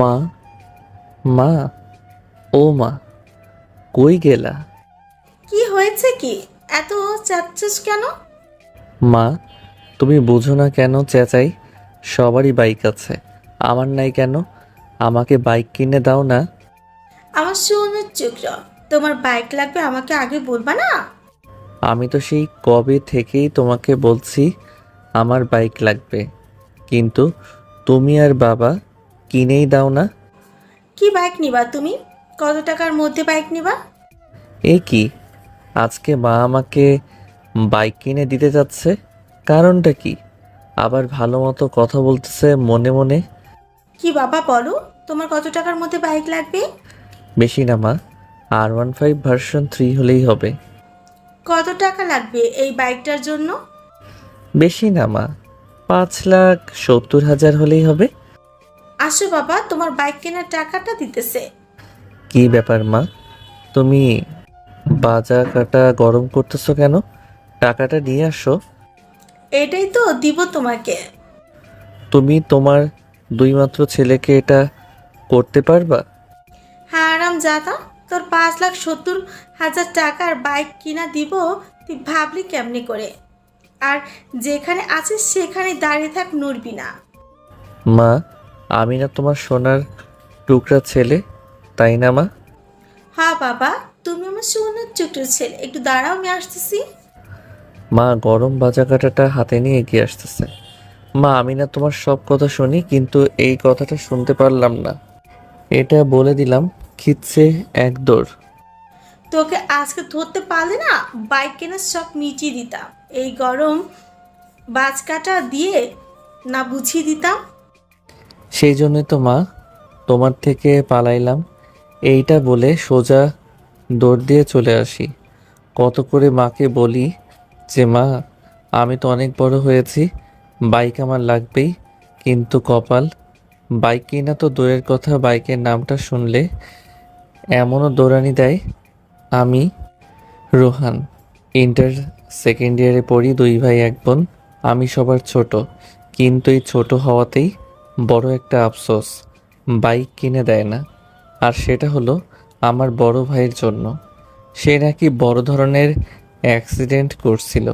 মা, মা, ও মা, কই গেলা? কি হয়েছে কি? এত চাচ্ছিস কেন? মা, তুমি বুঝো না কেন চেঁচাই? সবারই বাইক আছে, আমার নাই কেন? আমাকে বাইক কিনে দাও না। আমার সোনার টুকরো, তোমার বাইক লাগবে আমাকে আগে বলবা না? আমি তো সেই কবে থেকেই তোমাকে বলছি আমার বাইক লাগবে, কিন্তু তুমি আর বাবা কিনেই দাও না। কি বাইক নিবা তুমি? কত টাকার মধ্যে বাইক নিবা? এ কি, আজকে মা আমাকে বাইক কিনে দিতে যাচ্ছে? কারণটা কি? আবার ভালো মতো কথা বলতেছে মনে মনে। কি বাবা বলো, তোমার কত টাকার মধ্যে বাইক লাগবে? বেশি না মা, R15 ভার্সন 3 হলেই হবে। কত টাকা লাগবে এই বাইকটার জন্য? বেশি না মা, 5,70,000 হলেই হবে। আসো বাবা, তোমার বাইক কেনার টাকাটা দিতেছে। কি ব্যাপার মা, তুমি বাজা কাটা গরম করতেছো কেন? টাকাটা নিয়ে আসো। এটাই তো দিব তোমাকে। তুমি তোমার দুই মাত্র ছেলেকে এটা করতে পারবা? হ্যাঁ আরাম জাদা, তোর 5,70,000 টাকার বাইক কিনা দিব? তুই ভাবলি কেমনি করে? আর যেখানে আছিস সেখানে দাঁড়িয়ে থাক, নড়বি না। মা, আমি না তোমার সোনার টুকরা ছেলে, তাই না মা? হ্যাঁ বাবা, তুমি আমার সোনার টুকরো ছেলে, একটু দাঁড়াও, আমি আসতেছি। মা গরম বাজা কাটাটা হাতে নিয়ে এগিয়ে আসতেছে। মা, আমি না তোমার সব কথা শুনি, কিন্তু এই কথাটা শুনতে পারলাম না। এটা বলে দিলাম, খিচ্ছে এক দৌড়। তোকে আজকে ধরতে পারলে না, বাইক কেনার সব মিটিয়ে দিতাম। এই গরম বাজকাটা দিয়ে না বুঝিয়ে দিতাম। সেই জন্যই তো মা তোমার থেকে পালাইলাম। এইটা বলে সোজা দৌড় দিয়ে চলে আসি। কত করে মাকে বলি যে মা, আমি তো অনেক বড় হয়েছি, বাইক আমার লাগবেই। কিন্তু কপাল, বাইক কিনা তো দূরের কথা, বাইকের নামটা শুনলে এমনও দৌড়ানি দেয়। আমি রোহান, ইন্টার সেকেন্ড ইয়ারে পড়ি, দুই ভাই এক বোন। আমি সবার ছোট, কিন্তু এই ছোট হওয়াতেই বড় একটা আফসোস, বাইক কিনে দেয় না। আর সেটা হলো আমার বড় ভাইয়ের জন্য। সে নাকি বড় ধরনের অ্যাক্সিডেন্ট করছিল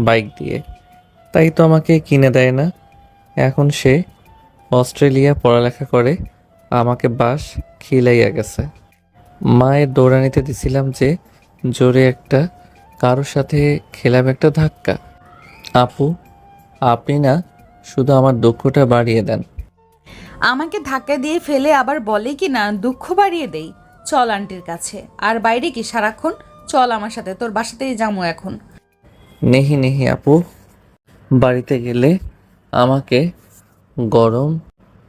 বাইক দিয়ে, তাই তো আমাকে কিনে দেয় না। এখন সে অস্ট্রেলিয়া পড়ালেখা করে, আমাকে বাস খিলাইয়া গেছে। মায়ের দৌড়ানিতে দিছিলাম যে জোরে একটা কারোর সাথে খেলাম একটা ধাক্কা। আপু, আপনি না শুধু আমার দুঃখটা বাড়িয়ে দেন। আমাকে ধাক্কা দিয়ে ফেলে আবার বলে কি না দুঃখ বাড়িয়ে দেই। চল আন্টির কাছে। আর বাইরে কি সারাক্ষণ? চল আমার সাথে, তোর বাসাতেই যাবো এখন। নেহি নেহি আপু, বাড়িতে গেলে আমাকে গরম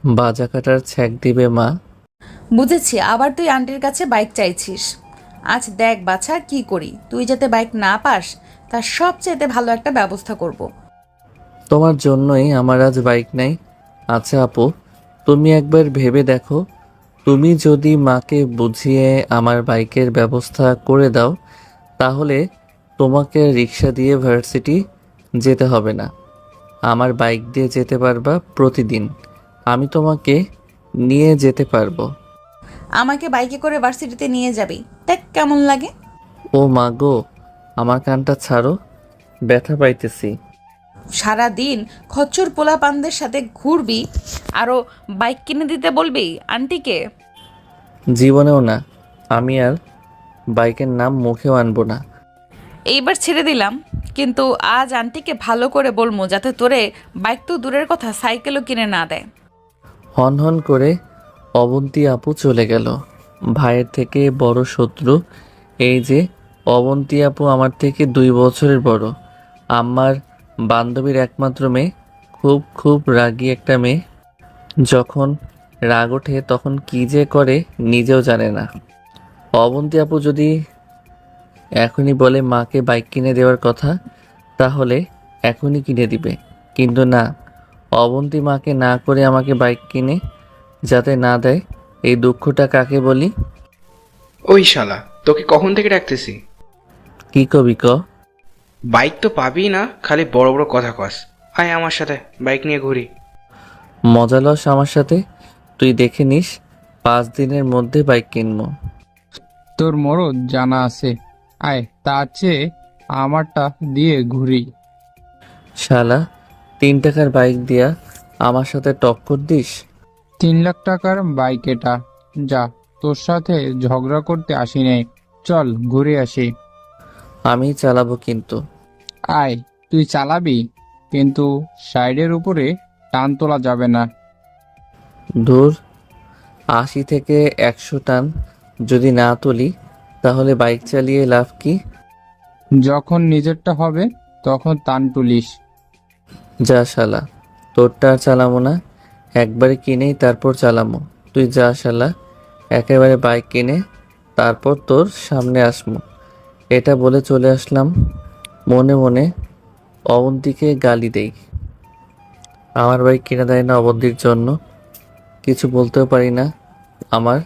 বাজা কাটার ছ্যাঁক দিবে মা। বুঝেছি, আবার তুই আন্টির কাছে বাইক চাইছিস। আজ দেখ বাছা কি করি, তুই যাতে বাইক না পাস তার সবচেয়ে ভালো একটা ব্যবস্থা করব। তোমার জন্যই আমার আজ বাইক নাই। আচ্ছা আপু, তুমি একবার ভেবে দেখো, তুমি যদি মাকে বুঝিয়ে আমার বাইকের ব্যবস্থা করে দাও, তাহলে তোমাকে রিক্সা দিয়ে ভার্সিটি যেতে হবে না, আমার বাইক দিয়ে যেতে পারবা প্রতিদিন। আমি তোমাকে নিয়ে যেতে পারবো। আমাকে বাইকে করে ভার্সিটিতে নিয়ে যাবি, দেখ কেমন লাগে। ও মা গো, আমার কানটা ছাড়ো, ব্যথা পাইতেছি। সারা দিন খচ্চর পোলা পানদের সাথে ঘুরবি, আরও বাইক কিনে দিতে বলবি আন্টিকে? জীবনেও না, আমি আর বাইকের নাম মুখেও আনবো না। এইবার ছেড়ে দিলাম, কিন্তু আজ আন্টিকে ভালো করে বলবো যাতে তোরে বাইক তো দূরের কথা সাইকেলও কিনে না দেয়। হন হন করে অবন্তী আপু চলে গেল। ভাইয়ের থেকে বড় শত্রু এই যে অবন্তী আপু আমার থেকে 2 বছরের বড়, আমার বান্ধবীর একমাত্র মেয়ে, খুব খুব রাগী একটা মেয়ে। যখন রাগ ওঠে তখন কি যে করে নিজেও জানে না। অবন্তী আপু যদি এখনই বলে মাকে বাইক কিনে দেওয়ার কথা, তাহলে এখনই কিনে দিবে। কিন্তু না, অবন্তী মাকে না করে আমাকে বাইক কিনে যাতে না দেয়, এই দুঃখটা কাকে বলি? ওই শালা, তোকে কখন থেকে ডাকতেছি? কি কবি ক? বাইক তো পাবি না, খালি বড় বড় কথা কস। আয় আমার সাথে, বাইক নিয়ে ঘুরি। মজা লস আমার সাথে? তুই দেখে নিস 5 দিনের মধ্যে বাইক কিনবো। তোর মরদ জানা আছে। আয়, তার চেয়ে আমারটা দিয়ে ঘুরি। শালা 3 টাকার বাইক দিয়া আমার সাথে টক্কর দিস? 3 লাখ টাকার বাইক এটা। যা, তোর সাথে ঝগড়া করতে আসি নাই, চল ঘুরে আসি। আমি চালাবো কিন্তু। আয়, তুই চালাবি, কিন্তু সাইডের উপরে টান তোলা যাবে না। ধুর, 80 থেকে 100 টান যদি না তুলি তাহলে বাইক চালিয়ে লাভ কি? যখন নিজেরটা হবে তখন টান তুলিস। যা শালা, তোরটা আর চালামো না, একবারে কিনেই তারপর চালামো। তুই যা শালা, একেবারে বাইক কিনে তারপর তোর সামনে আসমু। এটা বলে চলে আসলাম। মনে মনে অবন্তীকে গালি দেই। আমার বাইক কিনে দেয় না অবন্তীর জন্য। কিছু বলতেও পারি না। আমার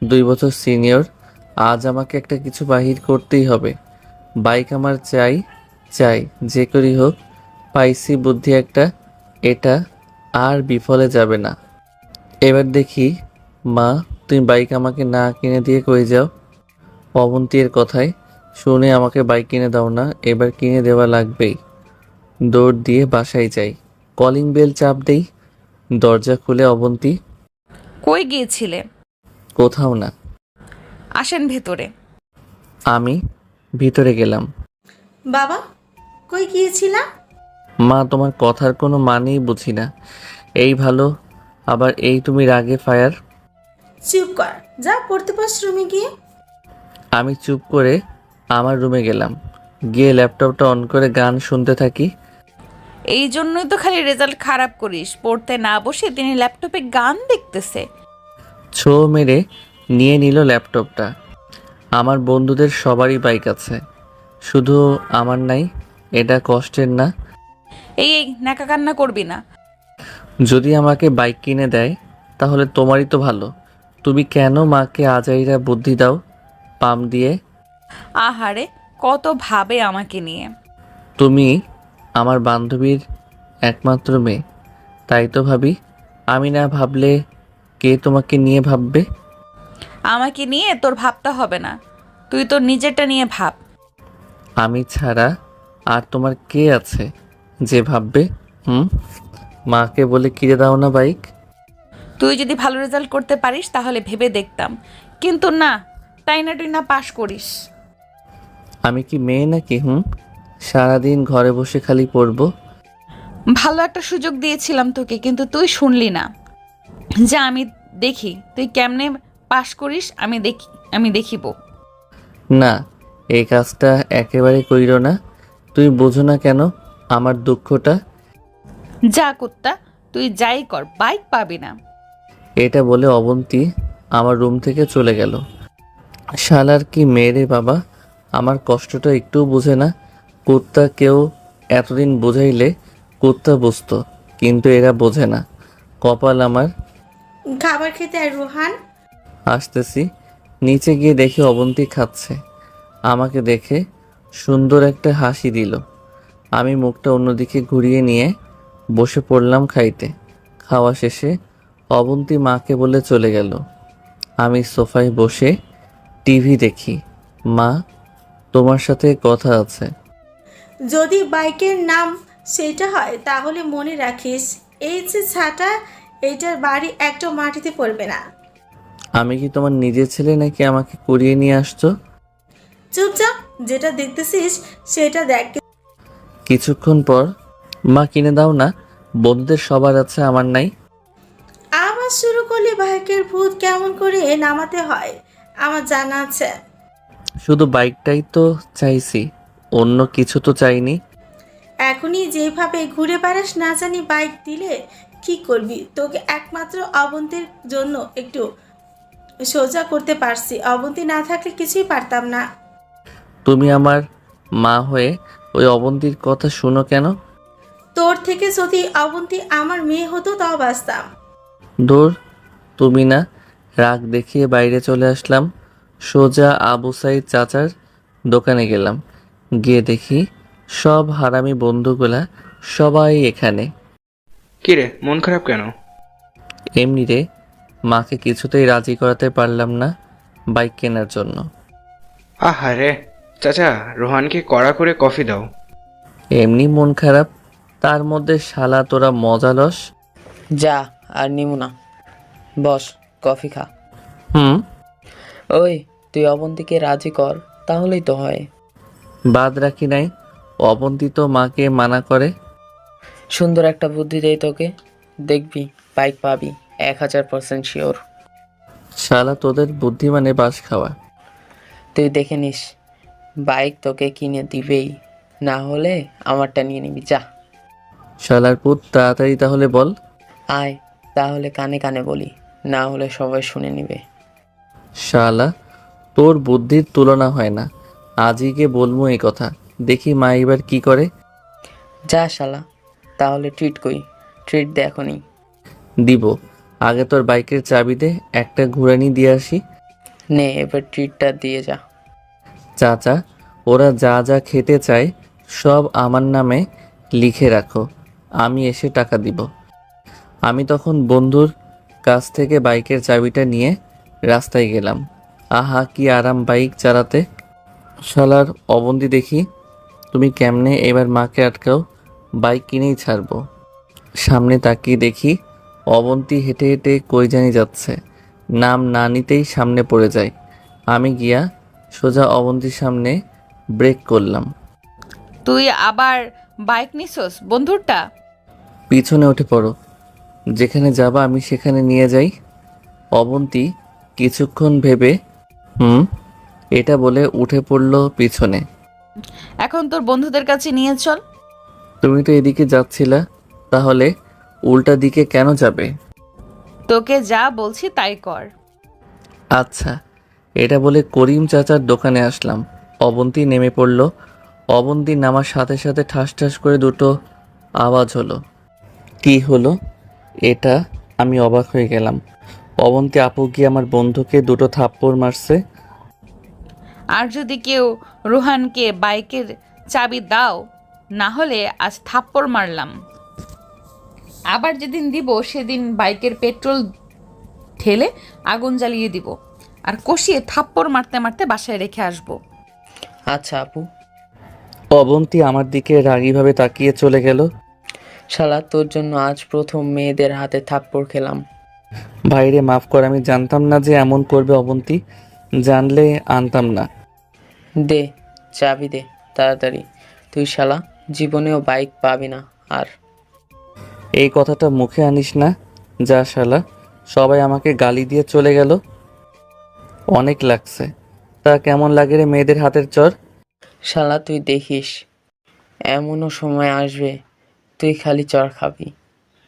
2 বছর সিনিয়র, আজ আমাকে একটা কিছু বাহির করতেই হবে। বাইক আমার চাই চাই, যে করি হোক। পাইছি বুদ্ধি একটা, এটা আর বিফলে যাবে না। এবার দেখি মা, তুমি বাইক আমাকে না কিনে দিয়ে কই যাও? অবন্তী এর কথায় শুনে আমাকে বাইক কিনে দাও না, এবার কিনে দেওয়া লাগবেই। দৌড় দিয়ে বাসায় যাই, কলিং বেল চাপ দেই। দরজা খুলে অবন্তী। কই গিয়েছিলে? কোথাও না। আসেন ভেতরে। আমি ভিতরে গেলাম। বাবা, কই গিয়েছিলাম? মা, তোমার কথার কোনো মানেই বুঝি না। এই ভালো, আবার এই তুমি রাগে ফায়ার। চুপ কর, যা পড়তে পাস রুমে গিয়ে। আমি চুপ করে আমার রুমে গেলাম, গিয়ে ল্যাপটপটা অন করে গান শুনতে থাকি। এই জন্যই তো খালি রেজাল্ট খারাপ করিস, পড়তে না বসে তিনি ল্যাপটপে গান দেখতেছে। ছো মেরে নিয়ে নিল ল্যাপটপটা। আমার বন্ধুদের সবারই বাইক আছে, শুধু আমার নাই। এটা কষ্টের না? এই নাকা কান্না করবি না। যদি আমাকে বাইক কিনে দেয় তাহলে তোমারই তো ভালো। তুমি কেন মাকে আজাইরা বুদ্ধি দাও পাম দিয়ে? আহারে, কত ভাবে আমাকে নিয়ে। তুমি আমার বান্ধবীর একমাত্র মেয়ে, তাই তো ভাবি। আমি না ভাবলে কে তোমাকে নিয়ে ভাববে? আমাকে নিয়ে তোর ভাবতে হবে না, তুই তোর নিজেরটা নিয়ে ভাব। আমি ছাড়া আর তোমার কে আছে যে ভাববে? মাকে বলে কিনে দাও না বাইক। তুই যদি ভালো রেজাল্ট করতে পারিস তাহলে ভেবে দেখতাম, কিন্তু না, তাই না তুই না পাশ করিস। আমি কি মেয়ে নাকি? সারাদিন ঘরে বসে খালি পড়বো। ভালো একটা সুযোগ দিয়েছিলাম তোকে, কিন্তু তুই শুনলি না। যা, আমি দেখি তুই কেমনে পাশ করিস, আমি দেখিব। না, এই কাজটা একেবারে কইরো না। তুই বোঝো না কেন আমার দুঃখটা? যা কুত্তা, তুই যাই কর, বাইক পাবি না। এটা বলে অবন্তী আমার রুম থেকে চলে গেল। শালার কি মেয়ে বাবা, আমার কষ্টটা একটুও বোঝে না। কুত্তা কেউ এতদিন বোঝাইলে কুত্তা বুঝতো, কিন্তু এরা বোঝে না। কপাল আমার। খাবার খেতে আর রোহান। আসতেছি। নিচে গিয়ে দেখি অবন্তী খাচ্ছে। আমাকে দেখে সুন্দর একটা হাসি দিল। আমি মুখটা অন্যদিকে ঘুরিয়ে নিয়ে বসে পড়লাম খাইতে। খাওয়া শেষে অবন্তী মাকে বলে চলে গেল। আমি সোফায় বসে টিভি দেখি। মা, তোমার সাথে কথা আছে। যদি বাইকের নাম সেটা হয় তাহলে মনে রাখিস, এই যে ছাটা, এইটার বাড়ি একটা মাটিতে পড়বে না। আমি কি তোমার নিজের ছেলে নাকি আমাকে কুড়িয়ে নিয়ে আসছো? চুপচাপ যেটা দেখতেছিস সেটা দেখ। কিছুক্ষণ পর, মা কিনে দাও না, বন্ধুদের সবার আছে আমার নাই। আবার শুরু করলে বাইকের ভূত কেমন করে নামাতে হয় আমার জানা আছে। শুধু বাইকটাই তো চাইছি, অন্য কিছু তো চাইনি। এখনই যেভাবে ঘুরে বেড়াস, না জানি বাইক দিলে কি করবি। তোকে একমাত্র অবন্তীর জন্য একটু সোজা করতে পারছি, অবন্তী না থাকলে কিছুই পারতাম না। তুমি আমার মা হয়ে ওই অবন্তীর কথা শুনো কেন? তোর থেকে যদি অবন্তী আমার মেয়ে হতো তাও বাঁচতাম। দূর, তুমি না। রাগ দেখিয়ে বাইরে চলে আসলাম। সোজা আবু সাইদ চাচার দোকানে গেলাম। গিয়ে দেখি সব হারামি বন্ধুগুলা সবাই এখানে। কি রে, মন খারাপ কেন? এমনি রে, মাকে কিছুতেই রাজি করাতে পারলাম না বাইক কেনার জন্য। আহারে, চাচা রোহানকে কড়া করে কফি দাও। এমনি মন খারাপ, তার মধ্যে শালা তোরা মজা লস। যা, আর নিমু না। বস, কফি খা। হুম, ওই, তুই অবন্তীকে রাজি কর, তাহলেই তো হয়। বাদ রাখি নাই, অবন্তী তো মাকে মানা করে। সুন্দর একটা বুদ্ধি দেই তোকে, দেখবি বাইক পাবি, 1000% শিওর। শালা তোদের বুদ্ধি মানে বাস খাওয়া। তুই দেখে নিস, বাইক তোকে কিনে দিবেই, না হলে আমারটা নিয়ে নিবি। যা, শালার পুত, তাড়াতাড়ি তাহলে বল। আয়, তাহলে কানে কানে বলি, না হলে সবাই শুনে নিবে। শালা, তোর বুদ্ধির তুলনা হয় না। আজই গিয়ে বলবো এই কথা, দেখি মা এবার কি করে। যা শালা, তাহলে ট্রিট কই, ট্রিট দে এখনই। দিব, আগে তোর বাইকের চাবি দে, একটা ঘুরানি দিয়ে আসি। নে, এবার ট্রিটটা দিয়ে যা। চাচা, ওরা যা যা খেতে চায় সব আমার নামে লিখে রাখো, আমি এসে টাকা দিব। আমি তখন বন্ধুর কাছ থেকে বাইকের চাবিটা নিয়ে রাস্তায় গেলাম। আহা কি আরাম বাইক চালাতে। শালার অবন্তি, দেখি তুমি কেমনে এবার মাকে আটকাও, বাইক কিনেই ছাড়বো। সামনে তাকিয়ে দেখি অবন্তি হেঁটে হেঁটে কই জানি যাচ্ছে, নাম না নিতেই সামনে পড়ে যায়। আমি গিয়া সোজা অবন্তির সামনে ব্রেক করলাম। তুই আবার বাইক নিছস বন্ধুরটা? পিছনে উঠে পড়ো, যেখানে যাবা আমি সেখানে নিয়ে যাই। অবন্তি কিছুক্ষণ ভেবে এটা বলে উঠে পড়ল পিছনে। এখন তোর বন্ধুদের কাছে নিয়ে চল। তুমি তো এদিকে যাচ্ছিলা, তাহলে উল্টা দিকে কেন যাবে? তোকে যা বলছি তাই কর। আচ্ছা, এটা বলে করিম চাচার দোকানে আসলাম। অবন্তী নেমে পড়ল। অবন্তী নামার সাথে সাথে ঠাস ঠাস করে দুটো আওয়াজ হলো। কি হলো এটা? আমি অবাক হয়ে গেলাম। অবন্তী আপু গিয়ে আমার বন্ধুকে দুটো থাপ্পড় মারছে। আর যদি কেউ রোহানকে বাইকের চাবি দাও, না হলে আজ থাপ্পড় মারলাম। আবার যেদিন দিব সেদিন বাইকের পেট্রোল ঢেলে আগুন জ্বালিয়ে দিব, আর কষিয়ে থাপ্পড় মারতে মারতে বাসায় রেখে আসবো। আচ্ছা আপু। অবন্তী আমার দিকে রাগীভাবে তাকিয়ে চলে গেল। শালা, তোর জন্য আজ প্রথম মেয়েদের হাতে থাপ্পড় খেলাম। ভাইরে মাফ কর, আমি জানতাম না যে এমন করবে অবন্তী, জানলে আনতাম না। দে, চাবি দে তাড়াতাড়ি। তুই শালা জীবনেও বাইক পাবি না আর। এই কথাটা মুখে আনিস না, যা শালা। সবাই আমাকে গালি দিয়ে চলে গেল। অনেক লাগছে। তা কেমন লাগে রে মেয়েদের হাতের চর? শালা তুই দেখিস, এমনও সময় আসবে তুই খালি চড় খাবি,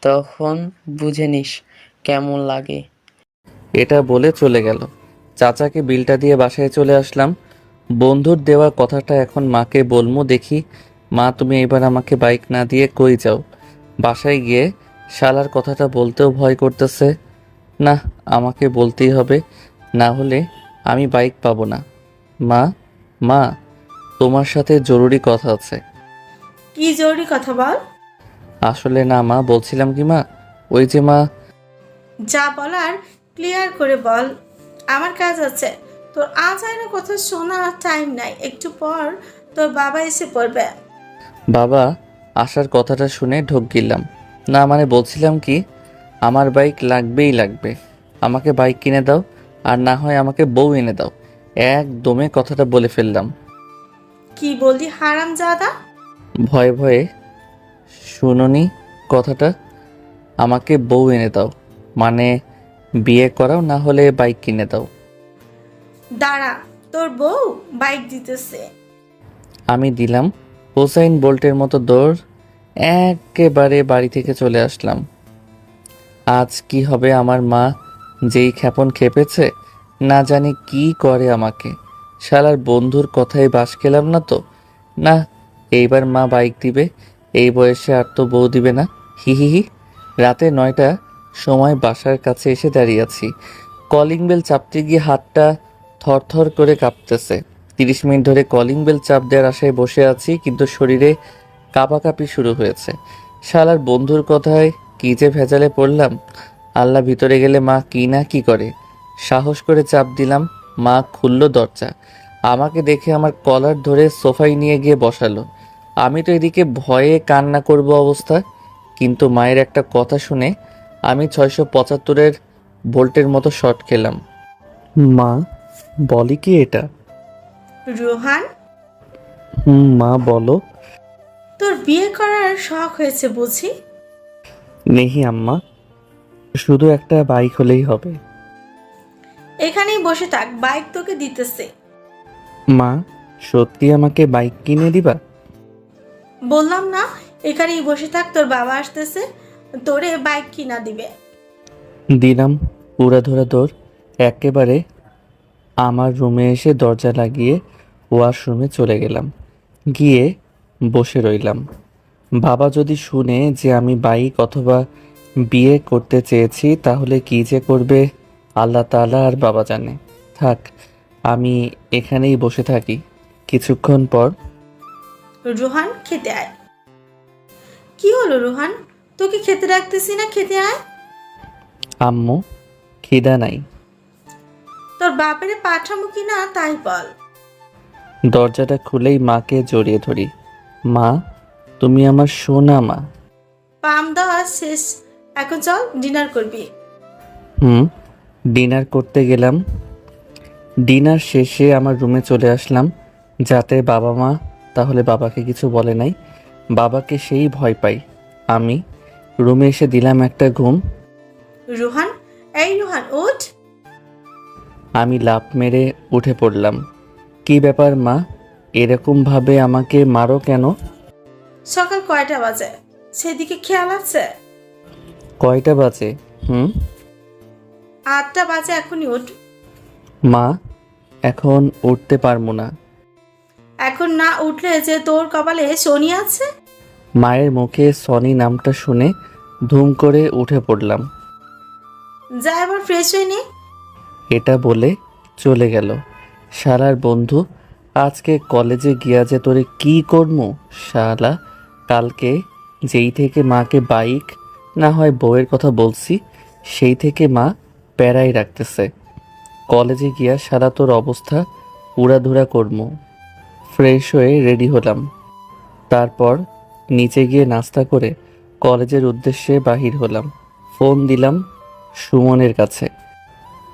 তখন বুঝে নিস কেমন লাগে। এটা বলে চলে গেল। চাচাকে বিলটা দিয়ে বাসায় চলে আসলাম। বন্ধুর দেওয়া কথাটা এখন মাকে বলবো। দেখি মা, তুমি এবার আমাকে বাইক না দিয়ে কই যাও? বাসায় গিয়ে শালার কথাটা বলতেও ভয় করতেছে। না, আমাকে বলতেই হবে, না হলে আমি বাইক পাবো না। মা, মা, তোমার সাথে জরুরি কথা আছে। কি জরুরি কথা বল। আসলে না মা, বলছিলাম কি মা, ওই যে মা। যা বলার ক্লিয়ার করে বল, আমার কাজ আছে। তোর আজ আয়না কথা শোনার টাইম নাই, একটু পর তোর বাবা এসে পড়বে। বাবা আসার কথাটা শুনে ঢোক গিললাম। না মানে বলছিলাম কি, আমার বাইক লাগবেই লাগবে। আমাকে বাইক কিনে দাও, আর না হয় আমাকে বউ এনে দাও। একদমে কথাটা বলে ফেললাম। কি বললি হারামজাদা? ভয়ে ভয়ে শুনুনি কথাটা। আমাকে বউ এনে দাও মানে বিয়ে করাও, না হলে বাইক কিনে দাও। দাঁড়া, তোর বউ বাইক দিতেছে। আমি দিলাম। হোসাইন বোল্টের মতো দৌড়, একেবারে বাড়ি থেকে চলে আসলাম। আজ কি হবে আমার মা যেই ক্ষেপণ খেপেছে, না জানি কি করে আমাকে। শালার বন্ধুর কথায় বাস খেলাম না তো। না, এইবার মা বাইক দিবে, এই বয়সে আর তো বউ দিবে না। হি হি হি। রাতে 9টা সময় বাসার কাছে এসে দাঁড়িয়ে আছি। কলিং বেল চাপতে গিয়ে হাতটা থরথর করে কাঁপতেছে। 30 মিনিট ধরে কলিং বেল চাপ দেওয়ার আশায় বসে আছি, কিন্তু শরীরে কাঁপাকাঁপি শুরু হয়েছে। শালার বন্ধুর কথায় কি যে ভেজালে পড়লাম। আল্লাহ, ভিতরে গেলে মা কি না কি করে। সাহস করে চাপ দিলাম, মা খুলল দরজা। আমাকে দেখে আমার কলার ধরে সোফায় নিয়ে গিয়ে বসালো। আমি তো এদিকে ভয়ে কান্না করব অবস্থা, কিন্তু মায়ের একটা কথা শুনে আমি 675-এর ভোল্টের মতো শর্ট খেলাম। মা, বলি কি এটা? রোহান, মা বলো। তোর বিয়ে করার শখ হয়েছে বুঝি? নেহি আম্মা, শুধু একটা বাইক হলেই হবে। এখানেই বসে থাক, বাইক তোকে দিতেছে। মা, সত্যি আমাকে বাইক কিনে দিবা? বললাম না, এখানেই বসে থাক, তোর বাবা আসতেছে, তোরে বাইক কিনা দিবে। দিলাম উড়াধরা দৌড়। একেবারে আমার রুমে এসে দরজা লাগিয়ে ওয়াশরুমে চলে গেলাম। গিয়ে বসে রইলাম। বাবা যদি শুনে যে আমি বাইক অথবা বিয়ে করতে চেয়েছি, তাহলে কি যে করবে আল্লাহ তাআলা আর বাবা জানে। থাক, আমি এখানেই বসে থাকি। কিছুক্ষণ পর রোহান, খেতে আয়। কি হলো রোহান, তোকে খেতে রাখতেছি না, খেতে আয়। আম্মু, খিদা নাই। তোর বাপেরে পাঠামো কি না তাই বল। দরজাটা খুলেই মাকে জড়িয়ে ধরি। মা, তুমি আমার সোনা মা। পাম দেওয়া শেষ, এখন চল ডিনার করবি। ডিনার করতে গেলাম। ডিনার শেষে আমার রুমে চলে আসলাম, যাতে বাবা মা তাহলে বাবাকে কিছু বলে নাই। বাবাকে সেই ভয় পাই। আমি রুমে এসে দিলাম একটা ঘুম। রোহান, এই রোহান ওঠ। আমি লাফ মেরে উঠে পড়লাম। কি ব্যাপার মা, এরকম ভাবে আমাকে মারো কেন? সকাল কয়টা বাজে সেদিকে খেয়াল আছে? কয়টা বাজে? 8টা বাজে, এখনই উঠ। মা, এখন উঠতে পারবো না। এখন না উঠলে যে তোর কপালে শনি আছে। মায়ের মুখে সনি নামটা শুনে ধুম করে উঠে পড়লাম। যা এবার ফ্রেশ হয়ে নে। এটা বলে চলে গেল। শালার বন্ধু, আজকে কলেজে গিয়া যে তোরে কি করমু শালা। কালকে যেই থেকে মাকে বাইক না হয় বউয়ের কথা বলছি, সেই থেকে মা প্যারাই রাখতেছে। কলেজে গিয়া শালা তোর অবস্থা উড়াধুরা করমু। ফ্রেশ হয়ে রেডি হলাম। তারপর নিচে গিয়ে নাস্তা করে কলেজের উদ্দেশ্যে বাহির হলাম। ফোন দিলাম সুমনের কাছে।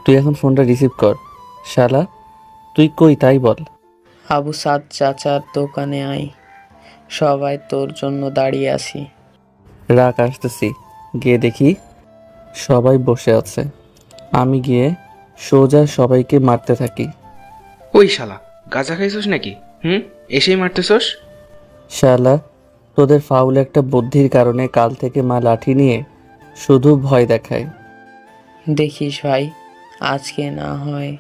তুই এখন ফোনটা রিসিভ কর। শালা, তুই কই তাই বল। আবু সাদ চাচার দোকানে আয়, সবাই তোর জন্য দাঁড়িয়ে আছি। রাগ, আসতেছি। গিয়ে দেখি সবাই বসে আছে। আমি গিয়ে সোজা সবাইকে মারতে থাকি। ওই শালা, গাঁজা খাইছস নাকি? এসেই মারতেছস? শালা, তোদের ফাউল একটা বুদ্ধির কারণে কাল থেকে মা লাঠি নিয়ে শুধু ভয় দেখায়। দেখিস ভাই, আজকে না হয়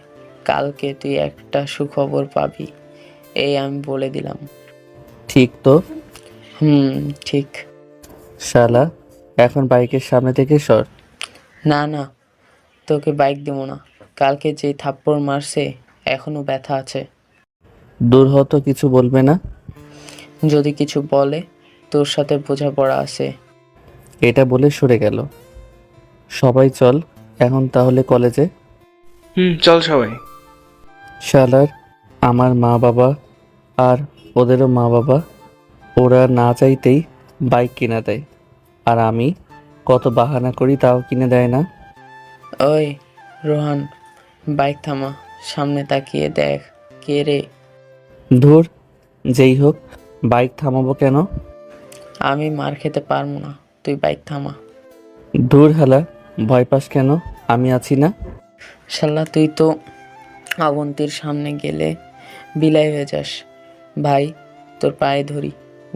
কালকে তুই একটা সুখবর পাবি, এই আমি বলে দিলাম। ঠিক তো? ঠিক। শালা, এখন বাইকের সামনে থেকে সর। না না, তোকে বাইক দেবো না। কালকে যেই থাপ্পড় মারছে এখনো ব্যথা আছে। দূর হতো, কিছু বলবে না? যদি কিছু বলে তোর সাথে বোঝাপড়া আছে। এটা বলে সরে গেল। সবাই চল এখন তাহলে কলেজে। চল সবাই। শালার আমার মা বাবা আর ওদেরও মা বাবা, ওরা না চাইতেই বাইক কিনে দেয়, আর আমি কত বাহানা করি তাও কিনে দেয় না। ওই রোহান, বাইক থামা, সামনে তাকিয়ে দেখ কে রে। ধুর, যেই হোক, বাইক থামাবো কেন? আমি মার খেতে পারবো না, তুই বাইক থামা। ধুর হালা, ভয় পাস কেন? আমি আছি না। শালা, তুই তো অবন্তীর সামনে গেলে বিলাই হয়ে যাস। ভাই, তোর পায়ে ধরি,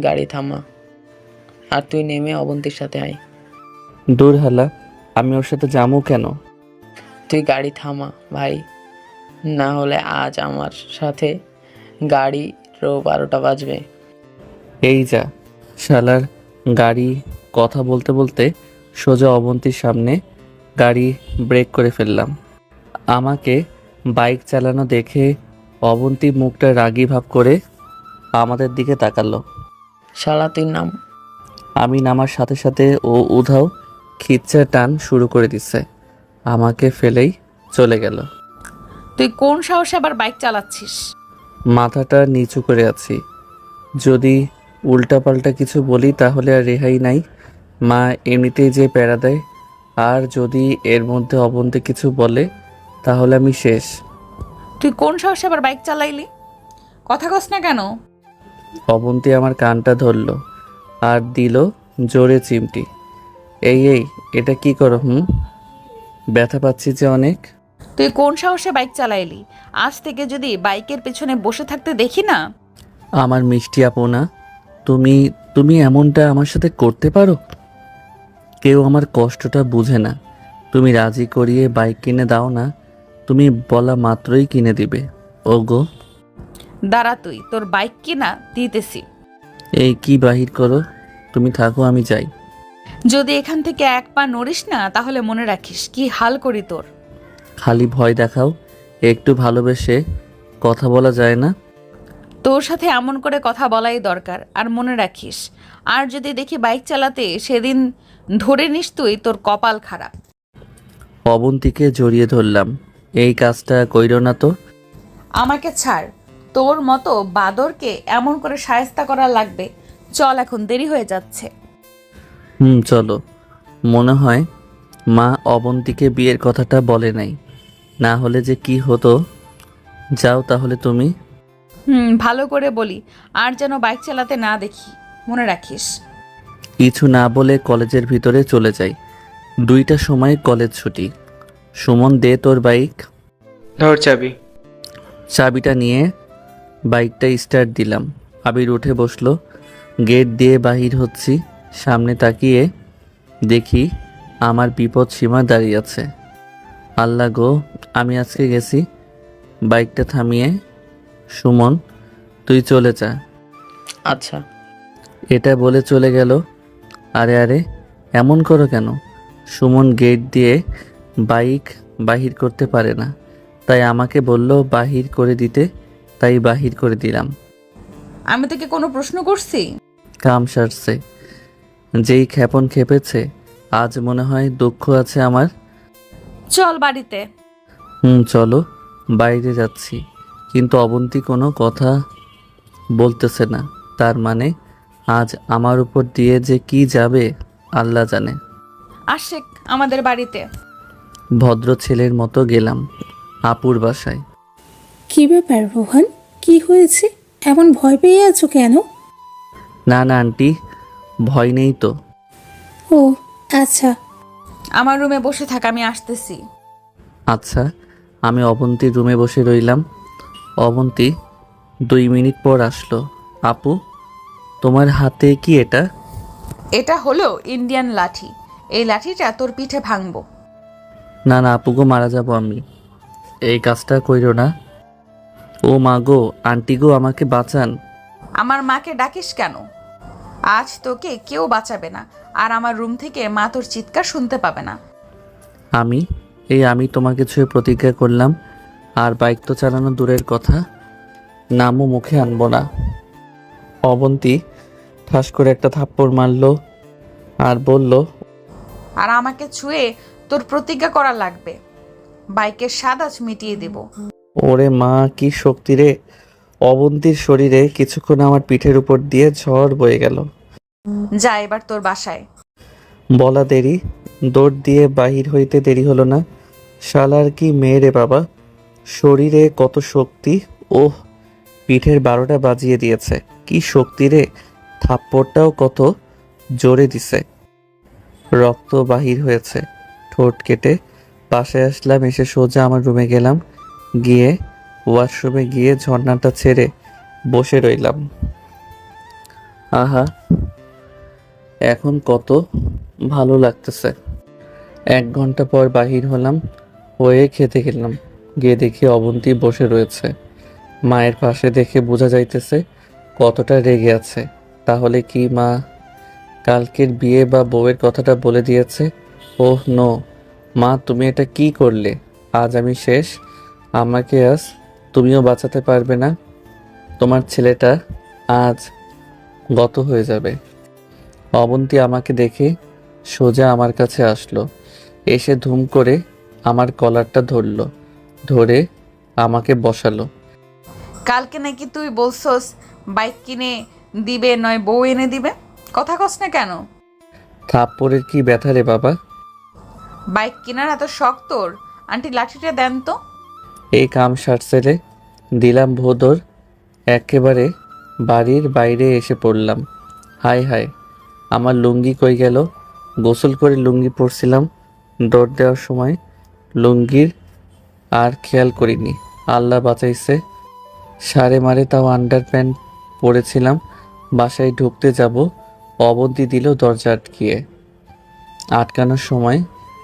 গাড়ি থামা, আর তুই নেমে অবন্তীর সাথে আয়। দূর হালা, আমি ওর সাথে যাবো কেন? তুই গাড়ি থামা ভাই, না হলে আজ আমার সাথে গাড়িরও 12টা বাজবে। এই যা শালার গাড়ি। কথা বলতে বলতে সোজা অবন্তীর সামনে গাড়ি ব্রেক করে ফেললাম। আমাকে বাইক চালানো দেখে অবন্তী মুখটা রাগী ভাব করে আমাদের দিকে তাকালো। শালা তুই নাম। আমি নামার সাথে সাথে ও উধাও খিচ্চা টান শুরু করে দিছে, আমাকে ফেলেই চলে গেল। তুই কোন সাহসে আবার বাইক চালাচ্ছিস? মাথাটা নিচু করে আছি, যদি উল্টাপাল্টা কিছু বলি তাহলে আর রেহাই নাই। মা এমনিতেই যে প্যারা দেয়, আর যদি এর মধ্যে অবন্তি কিছু বলে তাহলে আমি শেষ। তুই কোন সাহসে আবার বাইক চালাইলি? কথা কস না কেন? অবন্তি আমার কানটা ধরলো আর দিল জোরে চিমটি। এই এই, এটা কি করো? ব্যথা পাচ্ছি যে অনেক। তুই কোন সাহসে বাইক চালাইলি? আজ থেকে যদি বাইকের পেছনে বসে থাকতে দেখি না। আমার মিষ্টি আপু না, তুমি তুমি এমনটা আমার সাথে করতে পারো? কেউ আমার কষ্টটা বুঝে না। তুমি রাজি করিয়ে বাইক কিনে দাও না, তুমি বলা মাত্রই কিনে দিবে। ওগো, দাঁড়া, তুই তোর বাইক কিনা দিতেছি। এই কি বাহির করো, তুমি থাকো, আমি যাই। যদি এখান থেকে এক পা নড়িস না তাহলে মনে রাখিস কি হাল করি তোর। খালি ভয় দেখাও, একটু ভালোবেসে কথা বলা যায় না? তোর সাথে এমন করে কথা বলাই দরকার। আর মনে রাখিস, আর যদি দেখি বাইক চালাতে সেদিন ধরে নিস তুই, তোর কপাল খারাপ। অবন্তিকে জড়িয়ে ধরলাম। এই কাজটা কইরো না তো। আমাকে ছাড়, তোর মতো বাদরকে এমন করে শায়েস্তা করা লাগবে। চল, এখন দেরি হয়ে যাচ্ছে। চলো। মনে হয় মা অবন্তিকে বিয়ের কথাটা বলে নাই, না হলে যে কি হতো। যাও তাহলে তুমি। ভালো করে বলি, আর যেন বাইক চালাতে না দেখি, মনে রাখিস। কিছু না বলে কলেজের ভিতরে চলে যাই। 2টার সময় কলেজ ছুটি। সুমন, দে তোর বাইক। ধর চাবি। চাবিটা নিয়ে বাইকটা স্টার্ট দিলাম। আবির উঠে বসলো। গেট দিয়ে বাহির হচ্ছি, সামনে তাকিয়ে দেখি আমার বিপদ সীমা দাঁড়িয়ে আছে। আল্লাহ গো, আমি আজকে গেছি। বাইকটা থামিয়ে, সুমন তুই চলে যা। আচ্ছা। এটা বলে চলে গেল। আরে আরে, এমন করো কেন? সুমন গেট দিয়ে বাইক বাহির করতে পারে না, তাই আমাকে বলল বাহির করে দিতে, তাই বাহির করে দিলাম। আমি তোকে কোনো প্রশ্ন করছি? কাম সারছে। যেই ক্ষেপণ খেপেছে, আজ মনে হয় দুঃখ আছে আমার। চল বাড়িতে। চলো, বাইরে যাচ্ছি। কিন্তু অবন্তি কোনো কথা বলতেছে না, তার মানে আজ আমার উপর দিয়ে যে কি যাবে আল্লাহ জানে। আশেক আমাদের বাড়িতে। ভদ্র ছেলের মতো গেলাম আপুর বাসায়। কি ব্যাপার রোহান, কি হয়েছে? এমন ভয় পেয়ে আছো কেন? না না আন্টি, ভয় নেই তো। ও আচ্ছা। আমার রুমে বসে থাক, আমি আসতেছি। আচ্ছা। আমি অবন্তীর রুমে বসে রইলাম। অবন্তী 2 মিনিট পর আসলো। আপু, তোমার হাতে কি এটা? এটা হলো ইন্ডিয়ান লাঠি। এই লাঠিটা তোর পিঠে ভাঙবো। না না আপু গো, মারা যাব আমি। এই কাজটা কইরো না। ও মা গো, আন্টি গো, আমাকে বাঁচান। আমার মাকে ডাকিস কেন? আজ তোকে কেউ বাঁচাবে না, আর আমার রুম থেকে মা তোর চিৎকার শুনতে পাবে না। আমি তোমাকে ছুঁয়ে প্রতিজ্ঞা করলাম, আর বাইক তো চালানো দূরের কথা, নামও মুখে আনবো না। অবন্তী ঠাস করে একটা থাপ্পড় মারলো আর বলল, আর আমাকে ছুঁয়ে তোর প্রতিজ্ঞা করা লাগবে। বাইকের স্বাদ আজ মিটিয়ে দেব। ওরে মা, কি শক্তি রে! অবন্তীর শরীরে কিছুক্ষণ আমার পিঠের উপর দিয়ে ঝড় বয়ে গেল। যা এবার তোর বাসায়। বলা দেরি, দৌড় দিয়ে বাহির হইতে দেরি হলো না। শালার কি মেয়ে রে বাবা, শরীরে কত শক্তি! ওহ, পিঠের 12টা বাজিয়ে দিয়েছে। কি শক্তি রে! থাপ্পড়টাও কত জোরে দিছে। রক্ত বাহির হয়েছে, ঠোঁট কেটে বাসায় আসলাম। এসে সোজা আমার রুমে গেলাম, গিয়ে ওয়াশরুমে গিয়ে ঝর্ণাটা ছেড়ে বসে রইলাম। আহা, এখন কত ভালো লাগতেছে। 1 ঘন্টা পর বাহির হলাম, হয়ে খেতে গেলাম। গিয়ে দেখি অবন্তী বসে রয়েছে। মায়ের পাশে দেখে বোঝা যাইতেছে কতটা রেগে আছে। তাহলে কি মা কালকের বিয়ে বা বউয়ের কথাটা বলে দিয়েছে? ওহ নো, মা তুমি এটা কি করলে? আজ আমি শেষ। আমাকে আজ তুমিও বাঁচাতে পারবে না। তোমার ছেলেটা আজ গত হয়ে যাবে। অবন্তী আমাকে দেখে সোজা আমার কাছে আসলো, এসে ধুম করে আমার কলারটা ধরলো, ধরে আমাকে বসালো। কালকে নাকি তুই বলছস বাইক কিনে দিবে নয় বউ এনে দিবে, কথা কস না কেন? থাপ্পড়ের কি ব্যথা রে বাবা? বাইক কেনার এত শখ তোর? আন্টি লাঠিটা দেন তো। এই কাম সারছেলে দিলাম ভোদর, একেবারে বাড়ির বাইরে এসে পড়লাম। হায় হায়, আমার লুঙ্গি কই গেল? গোসল করে লুঙ্গি পরছিলাম, দৌড় দেওয়ার সময় লুঙ্গির আর খেয়াল করিনি। আল্লাহ বাঁচাইছে, সারে মারে তাও আন্ডার প্যান্ট পরেছিলাম। বাসায় ঢুকতে যাব, অবধি দিল দরজা আটকিয়ে। আটকানোর সময়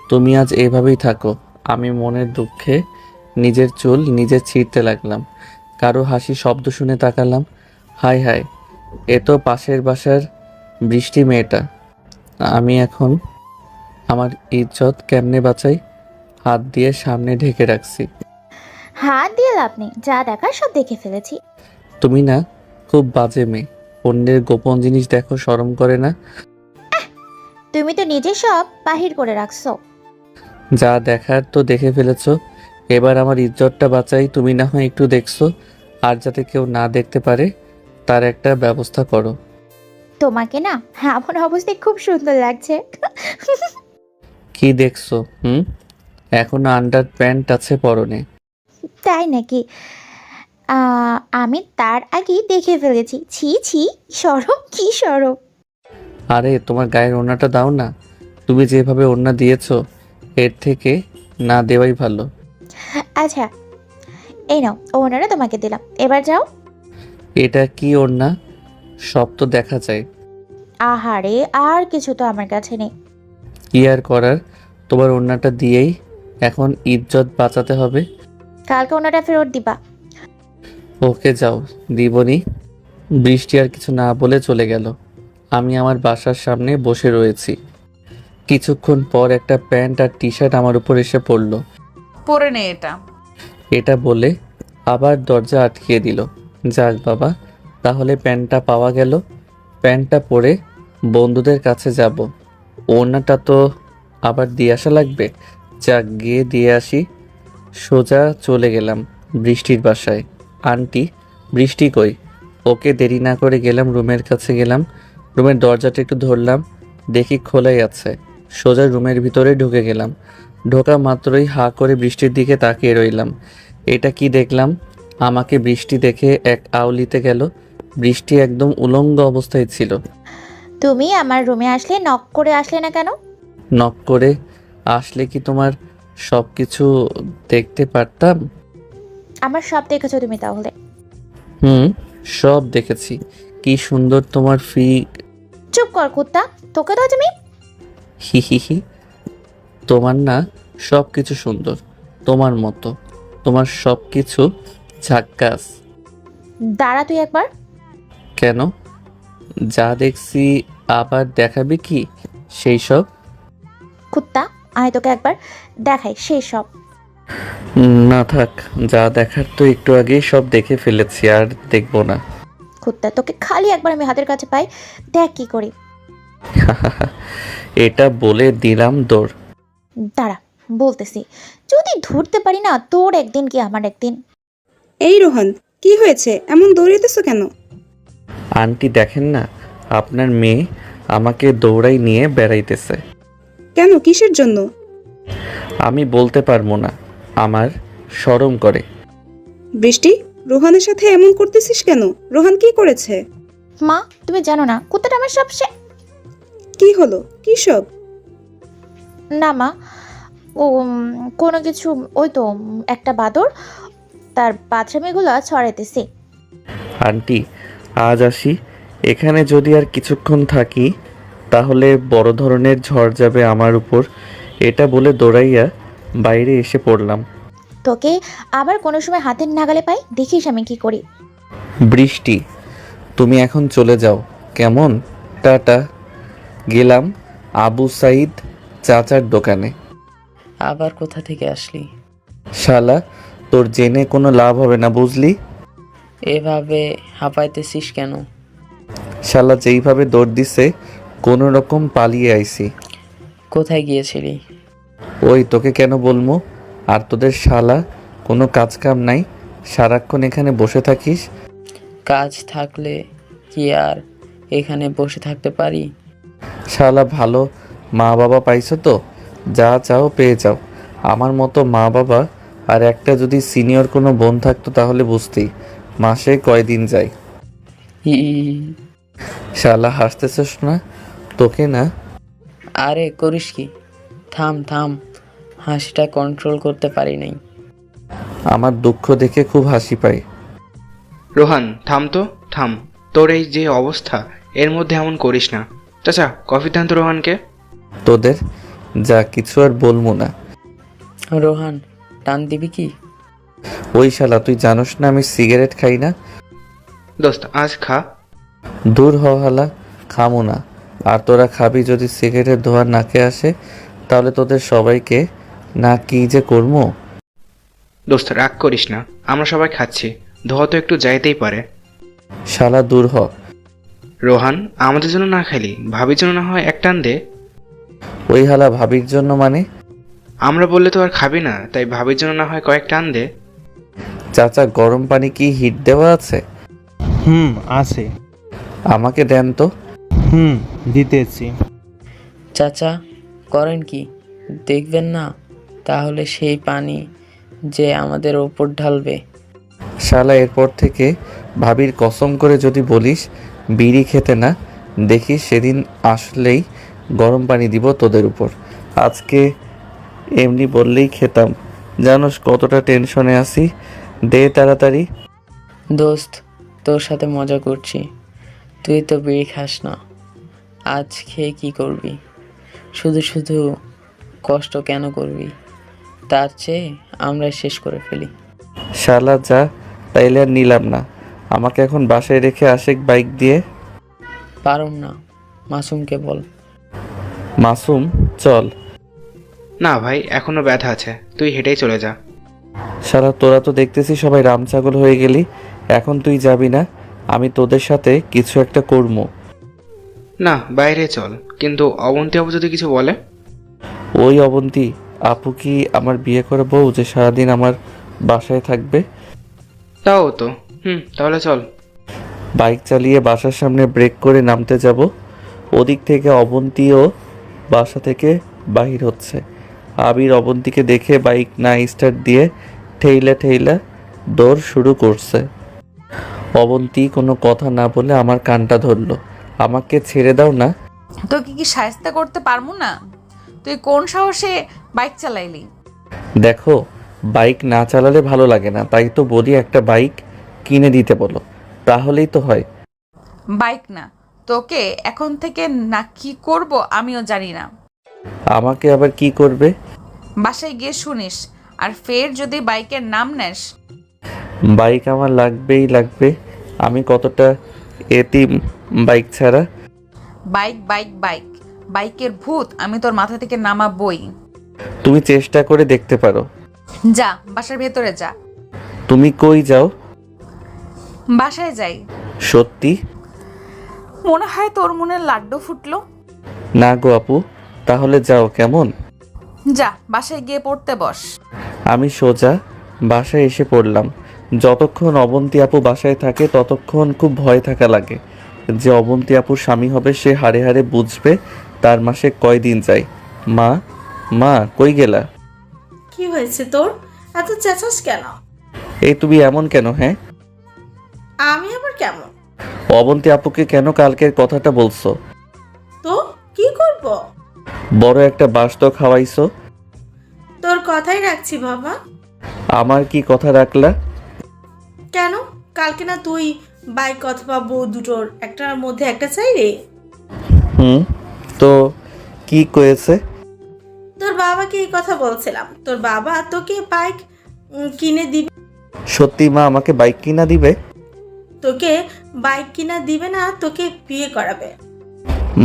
তুমি আজ এভাবেই থাকো। আমি মনের দুঃখে নিজের চুল নিজে ছিঁড়তে লাগলাম। কারো হাসি শব্দ শুনে তাকালাম। হায় হায়, এ তো পাশের বাসার বৃষ্টি মেয়েটা। আমি এখন আমার ইজ্জত কেমনে বাঁচাই? হাত দিয়ে সামনে ঢেকে রাখছি। হাত দিয়ে লাভ নেই, যা দেখার সব দেখে ফেলেছি। তুমি না খুব বাজে মেয়ে, অন্যের গোপন জিনিস দেখো, শরম করে না? তুমি তো নিজে সব বাহির করে রাখছো। যা দেখার তো দেখে ফেলেছো, এবার আমার ইজ্জতটা বাঁচাই। তুমি না হয় একটু দেখছো, আর যাতে কেউ না দেখতে পারে তার একটা ব্যবস্থা করো। তোমাকে না এমন অবস্থায় খুব সুন্দর লাগছে। কি দেখছো? এখনো আন্ডার প্যান্ট আছে পরনে। তাই নাকি? আমি তার আগেই দেখে ফেলেছি। ছি ছি, সরম, কি সরম। আরে তোমার গায়ের ওড়নাটা দাও না। তুমি যেভাবে ওড়না দিয়েছো, এর থেকে না দেওয়াই ভালো। আচ্ছা, এই নাও, ওনারা তোমাকে দিলাম, এবার যাও। এটা কি ওড়না? সব তো দেখা যায়। আহারে, আর কিছু তো আমার কাছে নেই। কি আর করার, তোমার ওড়নাটা দিয়েই এখন ইজ্জত বাঁচাতে হবে। কালকে ওনারা ফেরত দিবা। ওকে যাও, দিবনি। বৃষ্টি আর কিছু না বলে চলে গেল। আমি আমার বাসার সামনে বসে রয়েছি। কিছুক্ষণ পর একটা প্যান্ট আর টি শার্ট আমার উপর এসে পড়ল। পরে নে এটা। এটা বলে আবার দরজা আটকিয়ে দিল। যাক বাবা, তাহলে প্যান্টটা পাওয়া গেল। প্যান্টটা পরে বন্ধুদের কাছে যাব। ওড়নাটা তো আবার দিয়ে আসা লাগবে। যাক, গিয়ে দিয়ে আসি। সোজা চলে গেলাম বৃষ্টির বাসায়। আন্টি, বৃষ্টি কই? ওকে দেরি না করে গেলাম, রুমের কাছে গেলাম। রুমের দরজাটা একটু ধরলাম, দেখি খোলাই আছে। সোজা রুমের ভিতরে ঢুকে গেলাম। ঢোকা মাত্রই হা করে বৃষ্টির দিকে তাকিয়ে রইলাম। এটা কি দেখলাম? আমাকে বৃষ্টি দেখে এক আউলিতে গেল। বৃষ্টি একদম উলঙ্গ অবস্থায় ছিল। তুমি আমার রুমে আসলে নক করে আসলে না কেন? নক করে আসলে কি তোমার সব কিছু দেখতে পারতাম? আমার সব দেখেছো তুমি তাহলে? সব দেখেছি। কি সুন্দর তোমার চুপ কর কুত্তা, তোকে তো তুমি। হি হি হি। তোমার না সব কিছু সুন্দর, তোমার মতো। তোমার সব কিছু ঝাক্কাস। দাঁড়া তুই একবার। কেন? যা দেখছি আবার দেখাবে কি সেই সব? কুত্তা, আয় তোকে একবার দেখাই সেই সব। না থাক, যা দেখার তো একটু আগেই সব দেখে ফেলেছি, আর দেখবো না। কুত্তা, তোকে খালি একবার আমি হাতের কাছে পাই, দেখ কি করি। এটা বলে দিলাম দৌড়। দাঁড়া, বলতেছি। যদি ধরতে পারি না, তোর একদিন কি আমার একদিন। এই রোহন, কি হয়েছে? এমন দৌড়াইতেছো কেন? আন্টি দেখেন না, আপনার মেয়ে আমাকে দৌড়াই নিয়ে বেড়াইতেছে। কেন, কিসের জন্য? আমি বলতে পারবো না, আমার শরম করে। বৃষ্টি, রোহানের সাথে এমন করতেছিস কেন? রোহান কি করেছে? মা, তুমি জানো না কুত্তাটা আমার সব কি হলো? কি সব? না মা, ও কোনো কিছু, ওই তো একটা বাদর তার বাচ্চামেয়েগুলো ছড়াইতেছে। আন্টি, আজ আসি। এখানে যদি আর কিছুক্ষণ থাকি তাহলে বড় ধরনের ঝড় যাবে আমার উপর। এটা বলে দৌড়াইয়া বাইরে এসে পড়লাম। তোকে আবার কোনো সময় হাতের নাগালে পাই, দেখিস আমি কি করি। বৃষ্টি, তুমি এখন চলে যাও কেমন? টাটা। গেলাম আবু সাইদ চাচার দোকানে। আবার কোথা থেকে আসলি? শালা, তোর জেনে কোনো লাভ হবে না, বুঝলি? এভাবে হাঁপাইতেছিস কেন? শালা যেইভাবে দৌড় দিছে কোনো রকম পালিয়ে আইছি। কোথায় গিয়েছিলি? ওই তোকে কেন বলবো? আর তোদের শালা কোনো কাজ কাম নাই, সারাক্ষণ এখানে বসে থাকিস। কাজ থাকলে কি আর এখানে বসে থাকতে পারি? শালা ভালো মা বাবা পাইছো তো, যা চাও পেয়ে যাও। আমার মতো মা বাবা আর একটা যদি সিনিয়র কোনো বোন থাকতো তাহলে বুঝতেই মাসে কয়দিন যায়। ই শালা হাসতেছিস না? তোকে না। আরে করিস কি? থাম থাম, হাসিটা কন্ট্রোল করতে পারি নাই। আমার দুঃখ দেখে খুব হাসি পায়। রোহান থাম তো, থাম। তোর এই যে অবস্থা, এর মধ্যে এমন করিস না। চাচা কফি দেন তো রোহানকে। তোদের যা কিছু আর বলবো না। রোহান টান দিবি কি? ওই শালা তুই জানোস না আমি সিগারেট খাই না। দোস্ত আজ খা। দূর হ হালা, খামো না। আর তোরা খাবি যদি সিগারেটের ধোঁয়া নাকে আসে তাহলে তোদের সবাইকে না কি যে করবো। দোস্ত রাগ করিস না, আমরা সবাই খাচ্ছি, ধোয়া তো একটু যাইতেই পারে। শালা দূর হ। রোহান আমাদের জন্য না খালি ভাবির জন্য না হয় এক টান দে। ওই হালা ভাবির জন্য মানে? আমরা বললে তো আর খাবি না, তাই ভাবির জন্য না হয় কয়েক টান দে। চাচা গরম পানি কি হিট দেওয়া আছে? আছে। আমাকে দেন তো। দিতেছি। চাচা করেন কি? দেখবেন না তাহলে সেই পানি যে আমাদের ওপর ঢালবে। শালা এরপর থেকে ভাবির কসম করে যদি বলিস বিড়ি খেতে না, দেখিস সেদিন আসলেই গরম পানি দিব তোদের উপর। আজকে এমনি বললেই খেতাম। জানোস কতটা টেনশনে আছি। দে তাড়াতাড়ি। দোস্ত তোর সাথে মজা করছি, তুই তো বিড়ি খাস না। আজ খেয়ে কি করবি? শুধু শুধু কষ্ট কেন করবি? তার চেয়ে আমরা শেষ করে ফেলি। শালা যা, তাইলে আর নিলাম না। আমাকে এখন বাসায় রেখে আশেক বাইক দিয়ে। পারুম না, মাসুমকে বল। মাসুম চল। না ভাই, এখনো ব্যথা আছে, তুই হেঁটেই চলে যা। শালা তোরা তো দেখতেছি সবাই রাম ছাগল হয়ে গেলি। এখন তুই যাবি না, আমি তোদের সাথে কিছু একটা করবো। না বাইরে চল, কিন্তু অবন্তী আপু যদি কিছু বলে? ওই অবন্তী আপু কি আমার বিয়ে করে বউ যে সারাদিন আমার বাসায় থাকবে? তাও তো। তাহলে চল। বাইক চালিয়ে বাসার সামনে ব্রেক করে নামতে যাব, ওদিক থেকে অবন্তীও বাসা থেকে বাহির হচ্ছে। আবির অবন্তীকে দেখে বাইক না স্টার্ট দিয়ে ঠেইলা ঠেইলা দৌড় শুরু করছে। অবন্তী কোনো কথা না বলে আমার কানটা ধরলো। আমাকে ছেড়ে দাও না। তোকে কি সাহায্য করতে পারবো না? তুই কোন সাহসে বাইক চালাইলি? দেখো, বাইক না চালালে ভালো লাগে না, তাই তো বলি একটা বাইক কিনে দিতে বলো, তাহলেই তো হয়। বাইক না, তোকে এখন থেকে না কি করব আমিও জানি না। আমাকে আবার কি করবে? বাসায় গিয়ে শুনিস, আর ফের যদি বাইকের নাম নেস। বাইক আমার লাগবেই লাগবে। আমি কতটা এতিম বাইক ছাড়া। বাইক বাইক বাইক, বাইকের ভূত আমি তোর মাথা থেকে নামাবই। তুমি চেষ্টা করে দেখতে পারো। যা বাসার ভেতরে যা। তুমি কই যাও? বাসায় যাই। সত্যি? মনে হয় তোর মনে লাড্ডু ফুটলো। না গো আপু, তাহলে যাও কেমন। যা বাসায় গিয়ে পড়তে বস। আমি সোজা বাসায় এসে পড়লাম। যতক্ষণ অবন্তী আপু বাসায় থাকে ততক্ষণ খুব ভয় থাকা লাগে যে অবন্তী আপুর স্বামী হবে সে হাড়ে হাড়ে বুঝবে তার মাসে কয়দিন যায়। মা, মা কই গেলা? কি হয়েছে তোর? এত চেঁচাস কেন? এই তুমি এমন কেন? হ্যাঁ আমি আবার কেমন? অবন্তী আপুকে কেন কালকের কথাটা বলছো? তো কি করব? বড় একটা বাস তো খাওয়াইছো। তোর কথাই রাখছি বাবা। আমার কি কথা রাখলা? কেন? কালকে না তুই বাইক অথবা বউ দুটোর একটার মধ্যে একটা চাই রে। তো কি কয়েছে? তোর বাবাকে এই কথা বলছিলাম, তোর বাবা তোকে বাইক কিনে দিবে। সত্যি মা আমাকে বাইক কিনা দিবে? তোকে বাইক কিনা দিবে না, তোকে বিয়ে করাবে।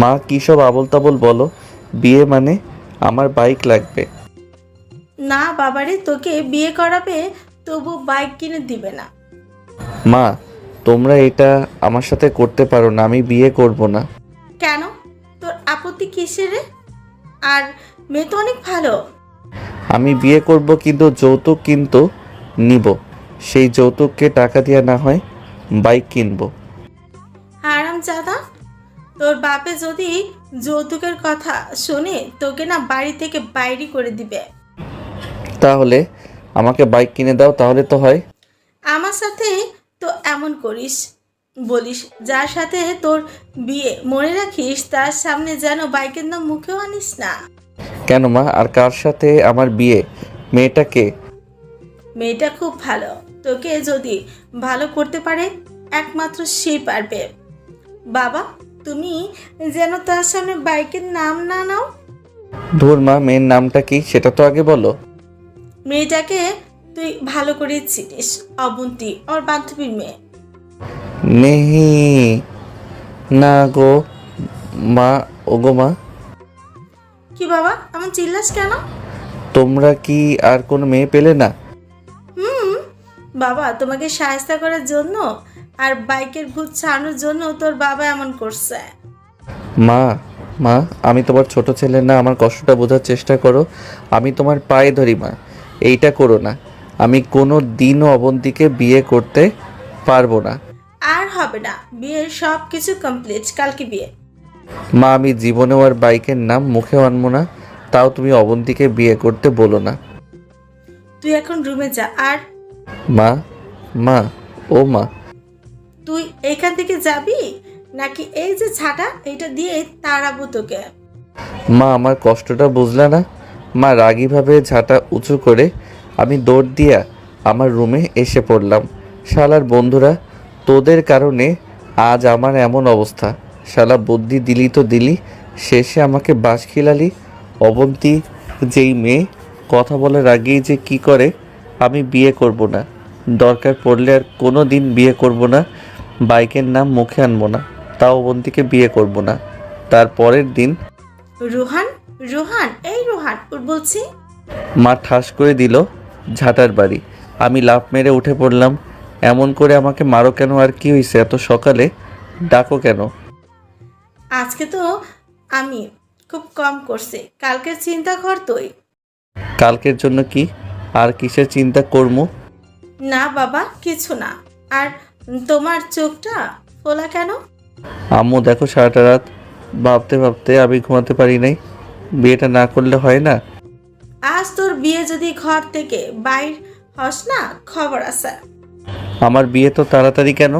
মা কি সব আবল তাবল বলো? বিয়ে মানে আমার বাইক লাগবে। না বাবারে, তোকে বিয়ে করাবে, তবু বাইক কিনে দিবে না। মা তোমরা এটা আমার সাথে করতে পারো না, আমি বিয়ে করব না। কেন? তোর আপত্তি কিসের রে? আর মেয়ে তো অনেক ভালো। আমি বিয়ে করব কিন্তু যৌতুক কিন্তু নিব। সেই যৌতুককে টাকা দিয়া না হয় বাইক কিনবো। হারাম জাদা, তোর বাপে যদি যৌতুকের কথা শুনে তোকে না বাড়ি থেকে বাইরে করে দিবে। তাহলে আমাকে বাইক কিনে দাও, তাহলে তো হয়। আমার সাথে তো এমন করিস, বলিস যার সাথে তোর বিয়ে, মনে রাখিস তার সামনে যেন বাইকের নাম মুখেও আনিস না। কেন মা, আর কার সাথে আমার বিয়ে? মেয়েটাকে? মেয়েটা খুব ভালো, তোকে যদি ভালো করতে পারে একমাত্র সেই পারবে। বাবা, তুমি যেন তার সামনে বাইকের নাম না নাও। ধুর মা, মেয়ের নামটা কি সেটা তো আগে বলো। মেয়েটাকে তুই ভালো করে চিনিস, অবন্তী, ওর বান্ধবীর মেয়ে। নেহি না গো মা, ওগো মা। কি বাবা, এমন চিল্লাস কেন? তোমরা কি আর কোনো মেয়ে পেলে না? বাবা, তোমাকে সাহায্য করার জন্য আর বাইকের ভূত ছাড়ানোর জন্য তোর বাবা এমন করছে। মা, মা, আমি তোমার ছোট ছেলে না, আমার কষ্টটা বোঝার চেষ্টা করো। আমি তোমার পায়ে ধরি মা, এইটা করো না। আমি কোনো দিনও অবন্তীকে বিয়ে করতে পারবো না। আর হবে না, বিয়ের সব কিছু কমপ্লিট, কালকে বিয়ে। মা, আমি জীবনেও আর বাইকের নাম মুখেও আনবো না। তাও তুমি অবন্তীকে বিয়ে করতে বলো না। তুই এখন রুমে যা। আর মা, মা, ও মা। তুই এখান থেকে যাবি নাকি এই যে ঝাঁটা এইটা দিয়ে তাড়াবো তোকে? মা, আমার কষ্টটা বুঝলা না? মা রাগীভাবে ঝাঁটা উঁচু করে আমি দৌড় দিয়া আমার রুমে এসে পড়লাম। শালার বন্ধুরা, তোদের কারণে আজ আমার এমন অবস্থা। শালা বুদ্ধি দিলি তো দিলি, শেষে আমাকে বাস খিলালি। অবন্তী যেই মেয়ে, কথা বলার আগেই যে কি করে। আমি বিয়ে করব না, দরকার পড়লে আর কোনো দিন বিয়ে করব না। বাইকের নাম মুখে আনবো না, তাও অবন্তীকে বিয়ে করব না। তার পরের দিন রোহান, রোহান, এই রোহান, উঠ বলছি। মা ঠাস করে দিল ঝাঁটার বাড়ি। আমি লাফ মেরে উঠে পড়লাম। এমন করে আমাকে মারো কেন? আর কি হয়েছে? এত সকালে ডাকো কেন? আজকে তো আমি খুব কম করছি, কালকের চিন্তা কর তুই। কালকের জন্য কি আর কিসের চিন্তা করবো? না বাবা, কিছু না। আর তোমার চোখটা ফোলা কেন? আম্মু দেখো, সারাটা রাত ভাবতে ভাবতে আমি ঘুমাতে পারি নাই। বিয়েটা না করলে হয় না? আজ তোর বিয়ে যদি ঘর থেকে বাইর হস না, খবর আছে। আমার বিয়ে তো তাড়াতাড়ি কেন?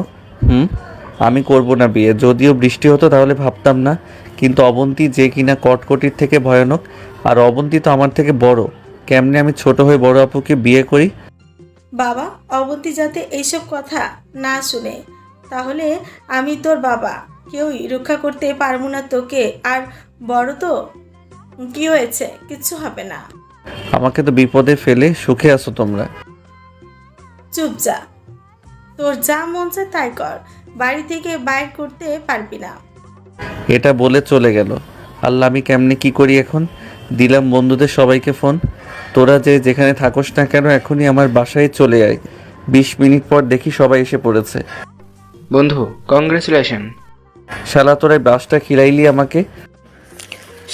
আমি করব না বিয়ে। যদিও বৃষ্টি হতো তাহলে ভাবতাম না, কিন্তু অবন্তী যে কিনা কটকটির থেকে ভয়ানক, আর অবন্তী তো আমার থেকে বড়। কেমনে আমি ছোট হয়ে বড় আপুকে বিয়ে করি? বাবা, অবন্তী যাতে এইসব কথা না শুনে, তাহলে আমি তোর বাবা কেউই রক্ষা করতে পারবো না তোকে। আর বড় তো কি হয়েছে, কিচ্ছু হবে না। আমাকে তো বিপদে ফেলে সুখে আছো তোমরা। চুপ যা, তোর যা মন চায় তাই কর, বাড়ি থেকে বাইর করতে পারবি না। এটা বলে চলে গেল। আল্লাহ, আমি কেমনে কি করি এখন? দিলাম বন্ধুদের সবাইকে ফোন, তোরা যে যেখানে থাকোস না কেন এখনই আমার বাসায় চলে আয়। 20 মিনিট পর দেখি সবাই এসে পড়েছে। বন্ধু, কংগ্রেচুলেশন। শালা তোরা বাসটা খিলাইলি আমাকে।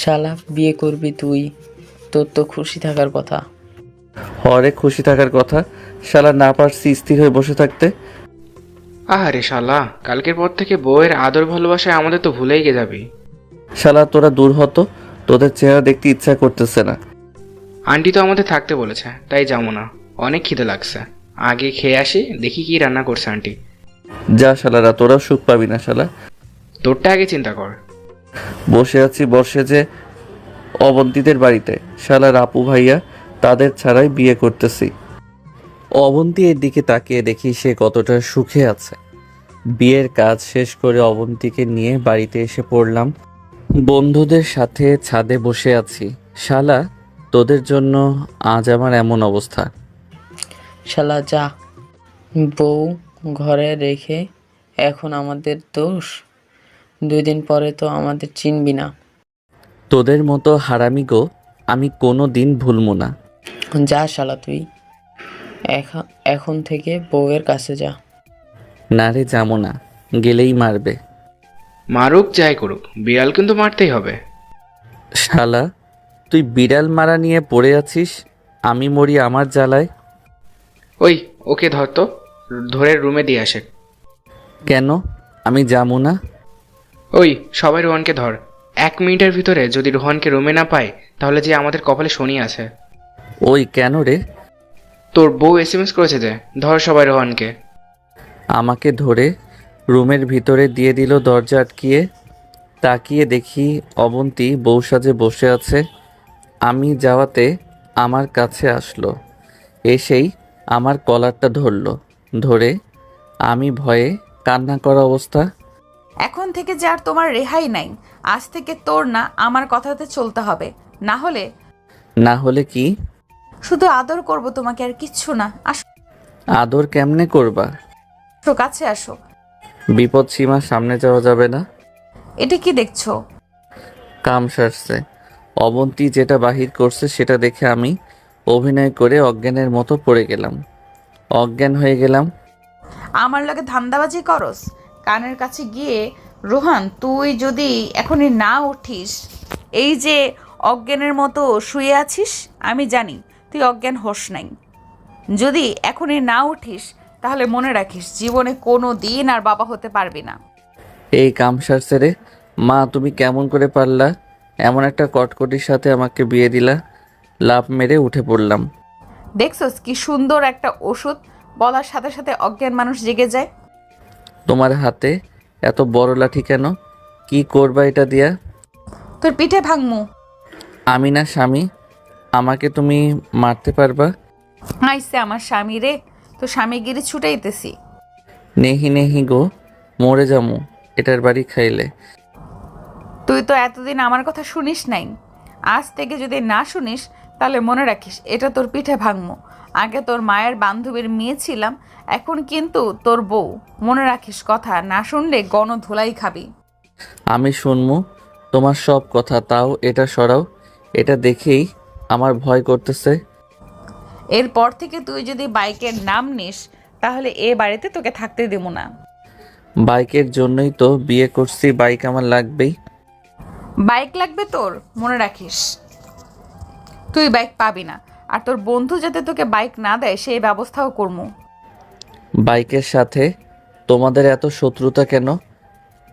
শালা, বিয়ে করবি তুই? তোর তো খুশি থাকার কথা। হরে খুশি থাকার কথা। শালা না পারছি স্থির হয়ে বসে থাকতে। আরে শালা, কালকের পর থেকে বউয়ের আদর ভালোবাসায় আমাদের তো ভুলেই গে যাবি। শালা তোরা দূর হতো, তোদের চেহারা দেখতে ইচ্ছা করতেছে না। আন্টি তো আমাদের থাকতে বলেছে, তাই যাবো না। অনেক খিদে লাগছে, আগে খেয়ে আসি, দেখি কি রান্না করছে আন্টি। যা শালারা, তোরাও সুখ পাবি না শালা। তোরটা আগে চিন্তা কর। বসে আছি বসে যে অবন্তীদের বাড়িতে, শালার আপু ভাইয়া তাদের ছাড়াই বিয়ে করতেছি। অবন্তী এর দিকে তাকিয়ে দেখি সে কতটা সুখে আছে। বিয়ের কাজ শেষ করে অবন্তীকে নিয়ে বাড়িতে এসে পড়লাম। বন্ধুদের সাথে ছাদে বসে আছি। শালা, তোদের জন্য আজ আমার এমন অবস্থা। শালা যা, বউ ঘরে রেখে এখন আমাদের দোষ? 2 দিন পরে তো আমাদের চিনবি না। তোদের মতো হারামি গো আমি কোনো দিন ভুলবো না। যা শালা তুই, এখন থেকে বউয়ের কাছে যা। না রে, যাবো না, গেলেই মারবে। মারুক যাই করুক, বিড়াল কিন্তু মারতেই হবে। শালা, তুই বিড়াল মারা নিয়ে পড়ে আছিস, আমি মরি আমার জ্বালায়। ওই ওকে ধর তো, ধরে রুমে দিয়ে আসে। কেন? আমি যাবো না? ওই সবাই রোহানকে ধর। 1 মিনিটের ভিতরে যদি রোহানকে রুমে না পায় তাহলে যে আমাদের কপালে শনি আছে। ওই কেন রে? তোর বউ এসএমএস করেছে যে, ধর সবাই রোহানকে। আমাকে ধরে রুমের ভিতরে দিয়ে দিল দরজা আটকিয়ে। তাকিয়ে দেখি অবন্তী বউ সাজে বসে আছে। আমি যাওয়াতে আমার কাছে আসলো, এসেই আমার কলারটা ধরলো। ধরে আমি ভয়ে কান্না করা অবস্থা। এখন থেকে যে আর তোমার রেহাই নাই। আজ থেকে তোর না আমার কথাতে চলতে হবে, না হলে না হলে কি? শুধু আদর করব তোমাকে, আর কিচ্ছু না। আসো আদর কেমনে করবা? কাছে আসো। বিপদ সীমার সামনে যাওয়া যাবে না। এটা কি দেখছো? কাম সারছে। অবন্তী যেটা বাহির করছে সেটা দেখে আমি অভিনয় করে অজ্ঞানের মতো পড়ে গেলাম। অজ্ঞান হয়ে গেলাম। আমার লগে ধান্দাবাজি করস? কানের কাছে গিয়ে, রোহান তুই যদি এখনই না উঠিস, এই যে অজ্ঞানের মতো শুয়ে আছিস, আমি জানি তুই অজ্ঞান হোস নাই। যদি এখনই না উঠিস তাহলে মনে রাখিস জীবনে কোনো দিন আর বাবা হতে পারবি না। এই কাম সারছে রে। মা, তুমি কেমন করে পারলা? এমন একটা কটকটির সাথে আমাকে বিয়ে দিলা। লাফ মেরে উঠে পড়লাম। দেখছস কি সুন্দর একটা ওষুধ, বলার সাথে সাথে অজ্ঞান মানুষ জেগে যায়। তোমার হাতে এত বড় লাঠি কেন? কি করবা এটা দিয়া? তোর পিঠে ভাঙমু। আমি না স্বামী, আমাকে তুমি মারতে পারবা? আইসে আমার স্বামী রে, তো স্বামীগিরি ছুটাইতেছি। নেহি নেহি গো, মরে যামু এটার বাড়ি খাইলে। তুই তো এতদিন আমার কথা শুনিস নাই, আজ থেকে যদি না শুনিস তাহলে মনে রাখিস এটা তোর পিঠে ভাঙমু। আগে তোর মায়ের বান্ধবীর মেয়ে ছিলাম, এখন কিন্তু তোর বউ। মনে রাখিস কথা, না শুনলে গণধোলাই খাবি। আমি শুনমু তোমার সব কথা, তাও এটা সরাও। এটা দেখেই আমার ভয় করতেছে। এরপর থেকে তুই যদি বাইকের নাম নিস তাহলে এ বাড়িতে তোকে থাকতে দেবো না। বাইকের জন্যই তো বিয়ে করছি, বাইক আমার লাগবেই। বাইক লাগবে তোর, মনে রাখিস তুই বাইক পাবি না। আর তোর বন্ধু যাতে তোকে বাইক না দেয় সেই ব্যবস্থাও করবো। বাইকের সাথে তোমাদের এত শত্রুতা কেন?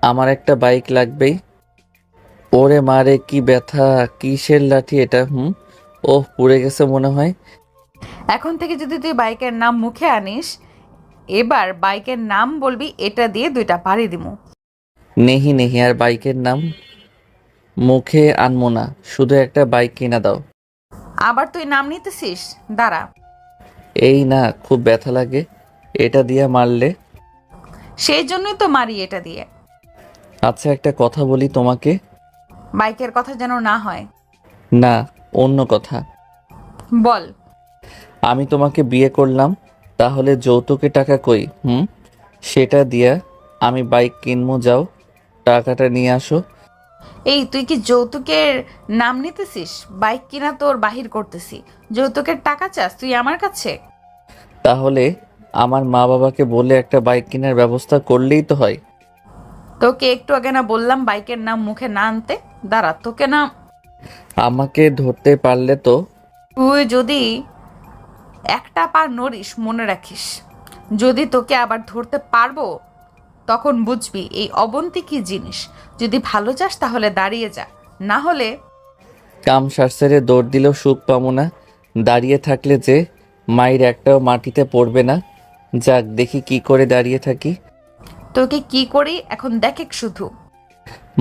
আমার একটা বাইক লাগবেই। ওরে মারে, কি ব্যথা! কিসের লাঠি এটা? ওহ, পুড়ে গেছে মনে হয়। এখন থেকে যদি তুই বাইকের নাম মুখে আনিস, এবার বাইকের নাম বলবি, এটা দিয়ে 2টা বাড়ি দিমু। নেহি নেহি, আর বাইকের নাম মুখে আনমো না, শুধু একটা বাইক কিনা দাও। আবার তুই নাম নিতেছিস? দাঁড়া। এই না, খুব ব্যথা লাগে এটা দিয়ে মারলে। সেই জন্যই তো মারি এটা দিয়ে। আচ্ছা, একটা কথা বলি তোমাকে। বাইকের কথা যেন না হয়। না, অন্য কথা। বল। আমি তোমাকে বিয়ে করলাম, তাহলে যৌতুকে টাকা কই? সেটা দিয়া আমি বাইক কিনবো। যাও, টাকাটা নিয়ে আসো। এই তুই কি যৌতুকের নাম নিতেছিস? বাইক কিনা তোর বাহির করতেছি, যৌতুকের টাকা চাস তুই আমার কাছে? তাহলে আমার মা বাবাকে বলে একটা বাইক কেনার ব্যবস্থা করলেই তো হয়। তোকে একটু আগে না বললাম বাইকের নাম মুখে না আনতে? দাঁড়া, তোকে না। আমাকে ধরতে পারলে তো। তুই যদি একটা পা নড়িস, মনে রাখিস যদি তোকে আবার ধরতে পারবো তখন বুঝবি এই অবন্তী কি জিনিস। যদি ভালো চাস তাহলে দাঁড়িয়ে যা, না হলে। কাম সারসেরে দৌড় দিলেও সুখ পাবো না, দাঁড়িয়ে থাকলে যে মায়ের একটাও মাটিতে পড়বে না। যাক, দেখি কি করে দাঁড়িয়ে থাকি। তোকে কি করি এখন দেখে শুধু।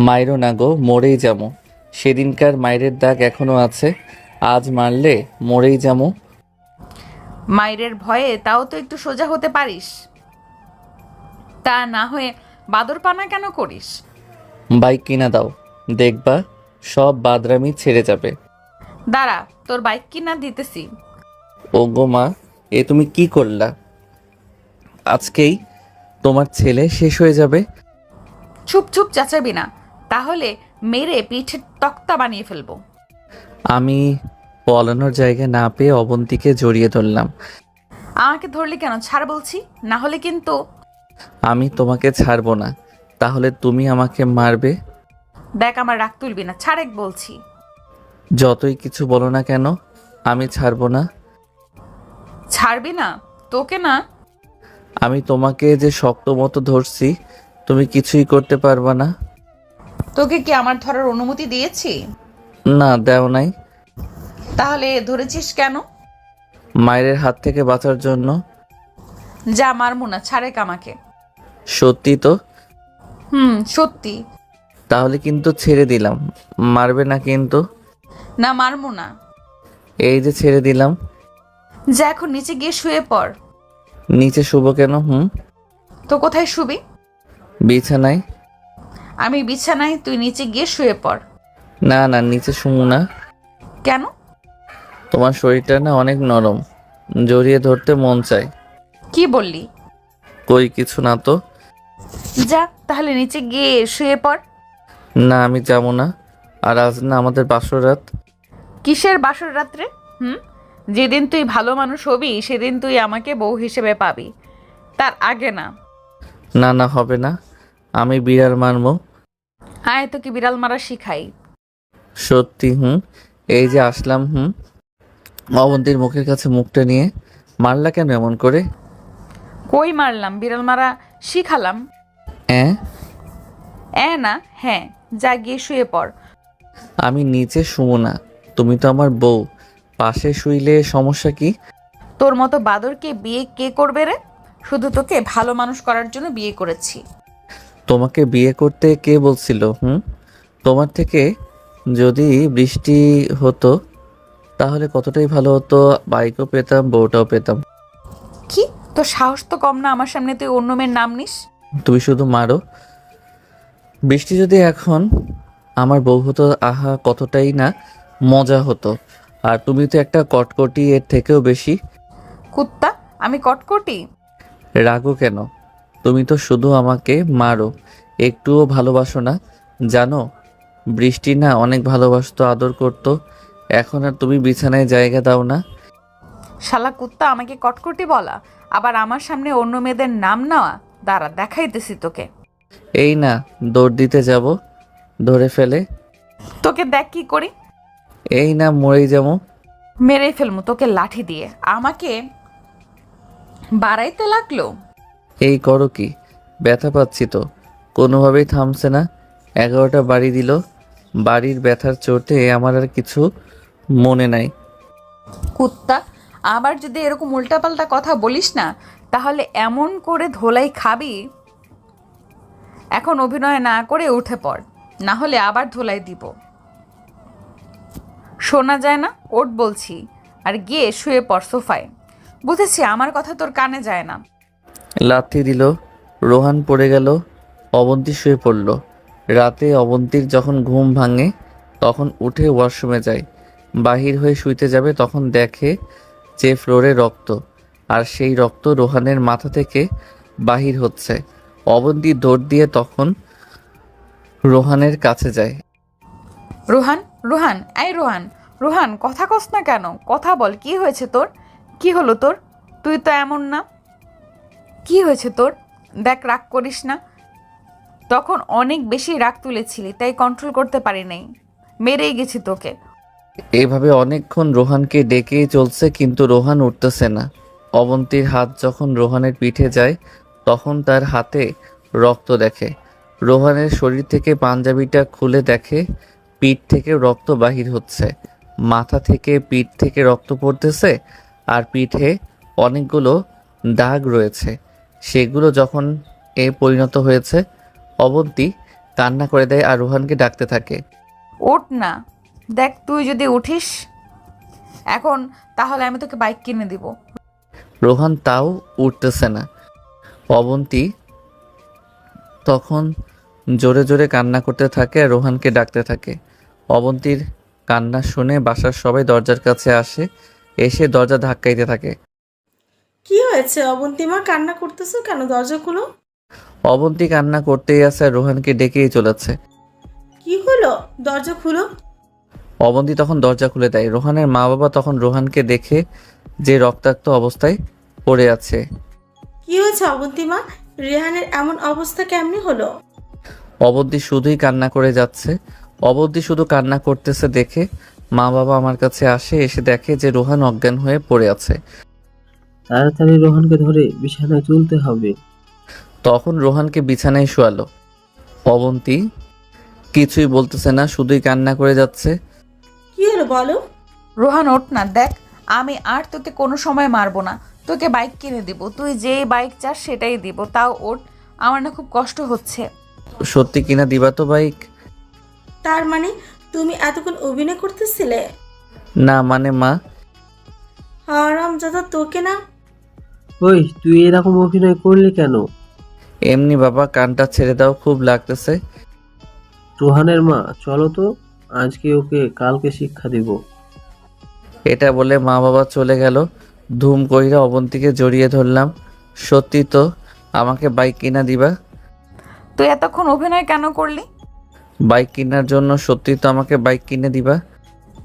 মায়েরও না গো, মরেই যাবো। সেদিনকার মায়ের দাগ এখনো আছে, আজ মারলে মরেই যাবো। মায়ের ভয়ে তাও তো একটু সোজা হতে পারিস, তা না হয়ে বাদরপানা কেন করিস? বাইক কিনা দাও, দেখবা সব বাদরামি ছেড়ে যাবে। দাঁড়া, তোর বাইক কিনা দিতেছি। ও গো মা, এ তুমি কি করলা? আজকেই তোমার ছেলে শেষ হয়ে যাবে। চুপ চুপ চেঁচাবি না, তাহলে মেরে পিঠের তক্তা বানিয়ে ফেলবো। আমি পলানোর জায়গা না পেয়ে অবন্তীকে জড়িয়ে ধরলাম। আমাকে ধরলি কেন? ছাড় বলছি, না হলে কিন্তু। আমি তোমাকে ছাড়বো না, তাহলে তুমি আমাকে মারবে। দেখ, আমার রাগ তুলবি না, ছাড়েক বলছি। যতই কিছু বলো না কেন আমি ছাড়বো না। ছাড়বি না? তোকে না। আমি তোমাকে যে শক্ত মতো ধরছি, তুমি কিছুই করতে পারবা না। তোকে কি আমার ধরার অনুমতি দিয়েছি? না, দেও নাই। তাহলে ধরেছিস কেন? মায়ের হাত থেকে বাঁচার জন্য। যা, মারমু না, ছাড়ে আমাকে। সত্যি তো? সত্যি। তাহলে কিন্তু ছেড়ে দিলাম, মারবে না কিন্তু? না, মারমু না। এই যে ছেড়ে দিলাম। যা, এখন নিচে গিয়ে শুয়ে পড়। নিচে শুব কেন? তো কোথায় শুবি? বিছানায়। আমি বিছানায়, তুই নিচে গিয়ে শুয়ে পড়। না না, নিচে শুমু না। কেন? তোমার শরীরটা না অনেক নরম, জড়িয়ে ধরতে মন চায়। কি বললি? কই কিছু না তো। যা, তাহলে নিচে গিয়ে শুয়ে পড়। না, আমি যাবো না। আর আজ না আমাদের বাসর রাত। কিসের বাসর রাত্রে? যেদিন তুই ভালো মানুষ হবি সেদিন তুই আমাকে বউ হিসেবে পাবি, তার আগে না। না না, হবে না। আমি বিড়াল মারবো। আয়, তোকে বিড়াল মারা শিখাই। সত্যি? এই যে আসলাম। অবন্তীর মুখের কাছে মুখটা নিয়ে মারলা কেন এমন করে? কই মারলাম? বিড়াল মারা শিখালাম। না, হ্যাঁ। যা, গিয়ে শুয়ে পড়। আমি নিচে শুবো না, তুমি তো আমার বউ, পাশে শুইলে সমস্যা কি? তোর মতো বাদরকে বিয়ে কে করবে রে? শুধু তোকে ভালো মানুষ করার জন্য বিয়ে করেছি। তোমাকে বিয়ে করতে কে বলছিল? তোমার থেকে যদি বৃষ্টি হতো তাহলে কতটাই ভালো হতো, বাইকও পেতাম, বউটাও পেতাম। কি, তোর সাহস তো কম না আমার সামনে তুই অন্য মেয়ের নাম নিস? তুমি শুধু মারো। বৃষ্টি যদি এখন আমার বউ হতো, আহা কতটাই না মজা হতো। আর তুমি তো একটা কটকটি, এর থেকেও বেশি। কুত্তা, আমি কটকটি? রাগো কেন? তুমি তো শুধু আমাকে মারো, একটুও ভালোবাসো না। জানো, বৃষ্টি না অনেক ভালোবাসতো, আদর করতো। এখন আর তুমি বিছানায় জায়গা দাও না। শালা কুত্তা, আমাকে কটকটি বলা, আবার আমার সামনে অন্য মেয়েদের নাম নেওয়া। দাঁড়া, দেখাইতেছি তোকে। এই না, দৌড় দিতে যাব, ধরে ফেলে। তোকে দেখ কি করি। এই না, মরেই যাবো। মেরেই ফেলমু তোকে লাঠি দিয়ে। আমাকে বাড়াইতে লাগলো। এই করো কি? ব্যথা পাচ্ছি তো, কোনোভাবেই থামছে না। 11টা বাড়ি দিল। বাড়ির ব্যথার চোটে আমার আর কিছু মনে নাই। কুত্তা, আবার যদি এরকম উল্টাপাল্টা কথা বলিস না তাহলে এমন করে ধোলাই খাবি। এখন অভিনয় না করে উঠে পড়, না হলে আবার ধোলাই দিব। শোনা যায় না? ওঠ বলছি, আর গিয়ে শুয়ে পড় সোফায়। বুঝেছি, আমার কথা তোর কানে যায় না। লাথি দিল, রোহান পড়ে গেল, অবন্তী শুয়ে পড়ল। রাতে অবন্তীর যখন ঘুম ভাঙে তখন উঠে ওয়াশরুমে যায়। বাহির হয়ে শুইতে যাবে তখন দেখে যে ফ্লোরে রক্ত, আর সেই রক্ত রোহানের মাথা থেকে বাহির হচ্ছে। অবন্তী দৌড় দিয়ে তখন রোহানের কাছে যায়। রোহান, রোহান, এই রোহান, রোহান, কথা কস না কেন? কথা বল, কি হয়েছে তোর? কি হলো তোর? তুই তো এমন না। কি হয়েছে তোর? দেখ, রাগ করিস না। তখন অনেক বেশি রাগ তুলেছিলি, তাই কন্ট্রোল করতে পারি নাই, মেরেই গেছি তোকে। এইভাবে অনেকক্ষণ রোহানকে ডেকেই চলছে, কিন্তু রোহান উঠতেছে না। অবন্তীর হাত যখন রোহানের পিঠে যায় তখন তার হাতে রক্ত দেখে। রোহানের শরীর থেকে পাঞ্জাবিটা খুলে দেখে পিঠ থেকে রক্ত বাহির হচ্ছে, মাথা থেকে পিঠ থেকে রক্ত পড়তেছে, আর পিঠে অনেকগুলো দাগ রয়েছে। সেগুলো যখন পরিণত হয়েছে, অবন্তী কান্না করে দেয় আর রোহানকে ডাকতে থাকে। ওঠ না, দেখ তুই যদি উঠিস এখন তাহলে আমি তোকে বাইক কিনে দিব। রোহান তাও উঠতেছে না। অবন্তী তখন জোরে জোরে কান্না করতে থাকে আর রোহানকে ডাকতে থাকে। অবন্তীর কান্না শুনে বাসার সবাই দরজার কাছে আসে, এসে দরজা ধাক্কাইতে থাকে। কি হয়েছে অবন্তিমা, কান্না করতেছো কেন? দরজা খুলো। অবন্তী কান্না করতেই আছে আর রোহানকে ডেকেই চলেছে। কি হলো? দরজা খুলো। অবন্তী তখন দরজা খুলে দেয়। রোহানের মা বাবা তখন রোহানকে দেখে যে রক্তাক্ত অবস্থায় পড়ে আছে। কি হয়েছে অবন্তিমা? রেহানের এমন অবস্থা কেমনি হলো? অবন্তী শুধুই কান্না করে যাচ্ছে। অবন্তী শুধু কান্না করতেছে দেখে মা বাবা আমার কাছে আসে, এসে দেখে যে রোহান অজ্ঞান হয়ে পড়ে আছে। তাড়াতাড়ি রোহানকে ধরে বিছানায় তুলতে হবে। তখন রোহানকে বিছানায় শোয়ালো। অবন্তী কিছুই বলতেছে না, শুধুই কান্না করে যাচ্ছে। কি হলো বলো? রোহান ওঠ না, দেখ আমি আর তোকে কোনো সময় মারবো না, তোকে বাইক কিনে দিব, তুই যেই বাইক চাস সেটাই দিব, তাও ওঠ, আমার না খুব কষ্ট হচ্ছে। সত্যি কিনা দিবা তো বাইক? তার মানে তুমি এতক্ষণ অভিনয় করতেছিলে? না মানে মা। হারামজাদা, তোকে না। ওই তুই এরকম অভিনয় করলি কেন? এমনি বাবা, কানটা ছেড়ে দাও, খুব লাগতেছে। রোহানের মা, চলো তো, আজকে ওকে কালকে শিক্ষা দিব। এটা বলে মা বাবা চলে গেল। ধুম কইরা অবন্তীকে জড়িয়ে ধরলাম। সত্যি তো আমাকে বাইক কিনা দিবা? তুই এতক্ষণ অভিনয় কেন করলি? বাইক কেনার জন্য। সত্যি তো আমাকে বাইক কিনে দিবা?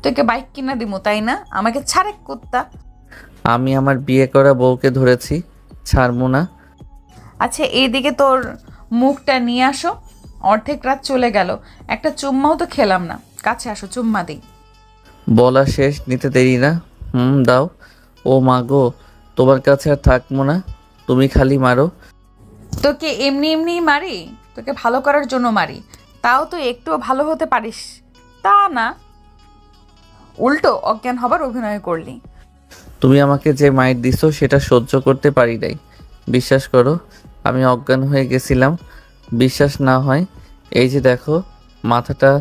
তোকে বাইক কিনা দিব তাই না? আমাকে ছাড়ে কুত্তা। আমি আমার বিয়ে করা বউকে ধরেছি, ছাড়বো না। আচ্ছা এইদিকে তোর মুখটা নিয়ে আসো, অর্ধেক রাত চলে গেল, একটা চুম্মাও তো খেলাম না, কাছে আসো চুম্মা দিই। বলা শেষ, নিতে দেরি না। দাও। ও মা গো, তোমার কাছে আর থাকবো না, তুমি খালি মারো। তোকে এমনি এমনি মারি? তোকে ভালো করার জন্য মারি, তাও তুই একটুও ভালো হতে পারিস তা না, উল্টো অজ্ঞান হবার অভিনয় করলি। তুমি আমাকে যে মাইর দিছো সেটা সহ্য করতে পারি নাই। বিশ্বাস করো, আমি অজ্ঞান হয়ে গেছিলাম। বিশ্বাস না হয় এই যে দেখো, মাথাটা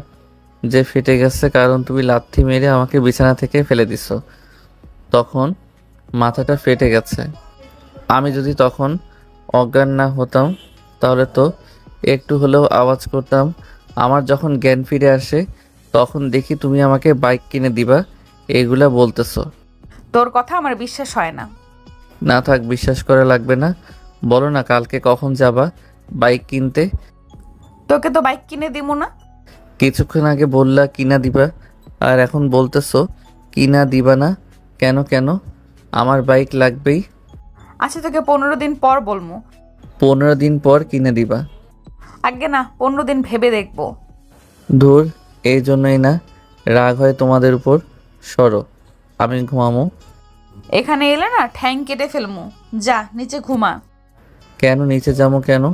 যে ফেটে গেছে, কারণ তুমি লাথি মেরে আমাকে বিছানা থেকে ফেলে দিছো, তখন মাথাটা ফেটে গেছে। আমি যদি তখন অজ্ঞান না হতাম তাহলে তো একটু হলেও আওয়াজ করতাম। আমার যখন জ্ঞান ফিরে আসে তখন দেখি তুমি আমাকে বাইক কিনে দিবা, এগুলা বলতেছো। তোর কথা আমার বিশ্বাস হয় না। না থাক, বিশ্বাস করা লাগবে না। বলো না কালকে কখন যাবা বাইক কিনতে? তোকে তো বাইক কিনে দিব না। কিছুক্ষণ আগে বললা কিনা দিবা, আর এখন বলতেছো কিনা দিবা না। কেন কেন? আমার বাইক লাগবেই। আচ্ছা তোকে 15 দিন পর বলবো। 15 দিন পর কিনে দিবা? আগে না, 15 দিন ভেবে দেখবো। ধুর, এই জন্যই না রাগ হয় তোমাদের উপর। সরো, আমি ঘুমামো। এখানে এলে না ঠ্যাং কেটে ফেলমু, যা নিচে ঘুমা। কেন নিচে যাবো কেন?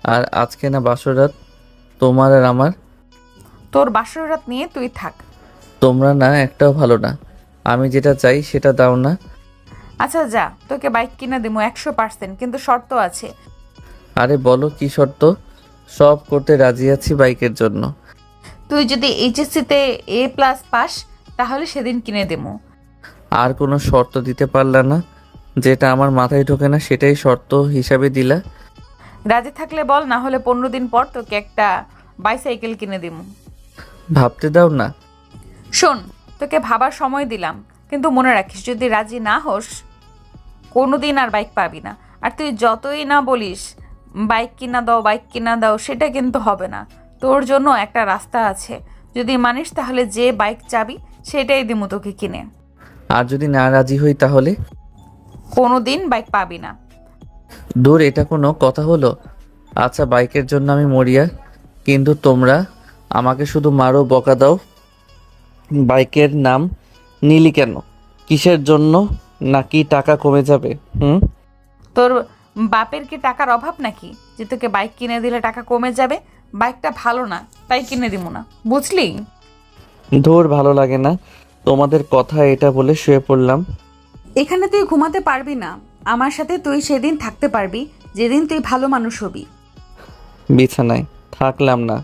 আর আজকে না বাসরাত তোমার আর আমার? তোর বাসর রাত নিয়ে তুই থাক। তোমরা না একটাও ভালো না, আমি যেটা চাই সেটা দাও না। আচ্ছা যা, তোকে বাইক কিনে দিব 100%, কিন্তু শর্ত আছে। আরে বলো কি শর্ত? সব করতে রাজি আছি বাইকের জন্য। তুই যদি এইচএসসিতে A+ পাস তাহলে সেদিন কিনে দেবো। আর কোনো শর্ত দিতে পারলা না? যেটা আমার মাথায় ঢোকে না সেটাই শর্ত হিসাবে দিলা। রাজি থাকলে বল, না হলে 15 দিন পর তোকে একটা বাইসাইকেল কিনে দিব। ভাবতে দাও না। শোন, তোকে ভাবার সময় দিলাম, কিন্তু মনে রাখিস যদি রাজি না হোস কোনোদিন আর বাইক পাবি না। আর তুই যতই না বলিস বাইক কিনা দাও বাইক কিনা দাও, সেটা কিন্তু হবে না। তোর জন্য একটা রাস্তা আছে, যদি মানিস তাহলে যে বাইক চাবি সেটাই দিমু তোকে কিনে। আর যদি না রাজি হই তাহলে? কোনোদিন বাইক পাবি না। দূর, এটা কোনো কথা হলো? আচ্ছা বাইকের জন্য আমি মরিয়া, কিন্তু তোমরা আমাকে শুধু মারো, বকা দাও। বাইকের নাম নিলি কেন? কিসের জন্য? নাকি টাকা কমে যাবে? তোর বাপের কি টাকার অভাব নাকি যে তোকে বাইক কিনে দিলে টাকা কমে যাবে? বাইকটা ভালো না তাই কিনে দিব না, বুঝলি? ধুর, ভালো লাগে না তোমাদের কথা। এটা বলে শুয়ে পড়লাম। এখানে তুই ঘুমাতে পারবি না, আমার সাথে তুই সেদিন থাকতে পারবি যেদিন তুই ভালো মানুষ হবি। বিছানায় থাকলাম না।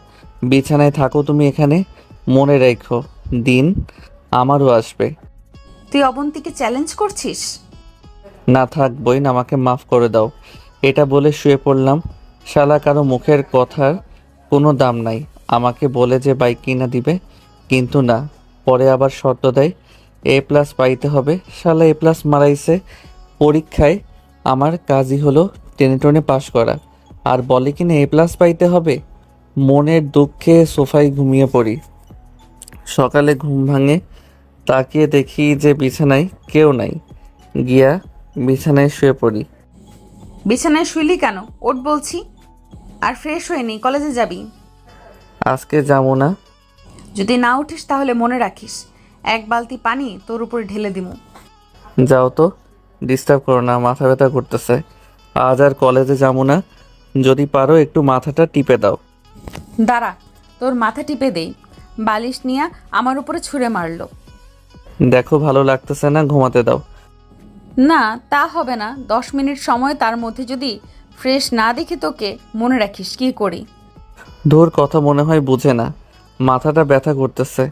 বিছানায় থাকো তুমি এখানে, মনে রেখো দিন আমারও আসবে। তুই অবন্তীকে চ্যালেঞ্জ করছিস? না থাক বইন, আমাকে মাফ করে দাও। এটা বলে শুয়ে পড়লাম। শালা কারো মুখের কথার কোনো দাম নাই। আমাকে বলে যে বাইক কিনা দিবে, কিন্তু না, পরে আবার শর্ত দেয় A+ পাইতে হবে। শালা A+ মারাইছে পরীক্ষায়। আমার কাজই হলো টেনে টেনে পাশ করা, আর বলে কিনা A+ পাইতে হবে। মনের দুঃখে সোফায় ঘুমিয়ে পড়ি। সকালে ঘুম ভাঙে, তাকিয়ে দেখি যে বিছানায় কেউ নাই। গিয়া বিছানায় শুয়ে পড়ি। বিছানায় শুইলি কেন? ওঠ বলছি। আর ফ্রেশ হয়ে নি, কলেজে যাবি। আজকে যাবো না। যদি না উঠিস তাহলে মনে রাখিস এক বালতি পানি তোর উপরে ঢেলে দিমু। যাও তো, ডিস্টার্ব করো না, মাথা ব্যথা করতেছে। আজ আর কলেজে যাবো না। যদি পারো একটু মাথাটা টিপে দাও। দাঁড়া, তোর মাথা টিপে দেই। বালিশ নিয়ে আমার উপরে ছুঁড়ে মারলো। দেখো ভালো লাগতেছে না, ঘুমাতে দাও। না, তা হবে না। 10 মিনিট সময়, তার মধ্যে যদি ফ্রেশ না দেখি তোকে, মনে রাখিস কি করি। ধুর, কথা মনে হয় বুঝে না। মাথাটা ব্যথা করতেছে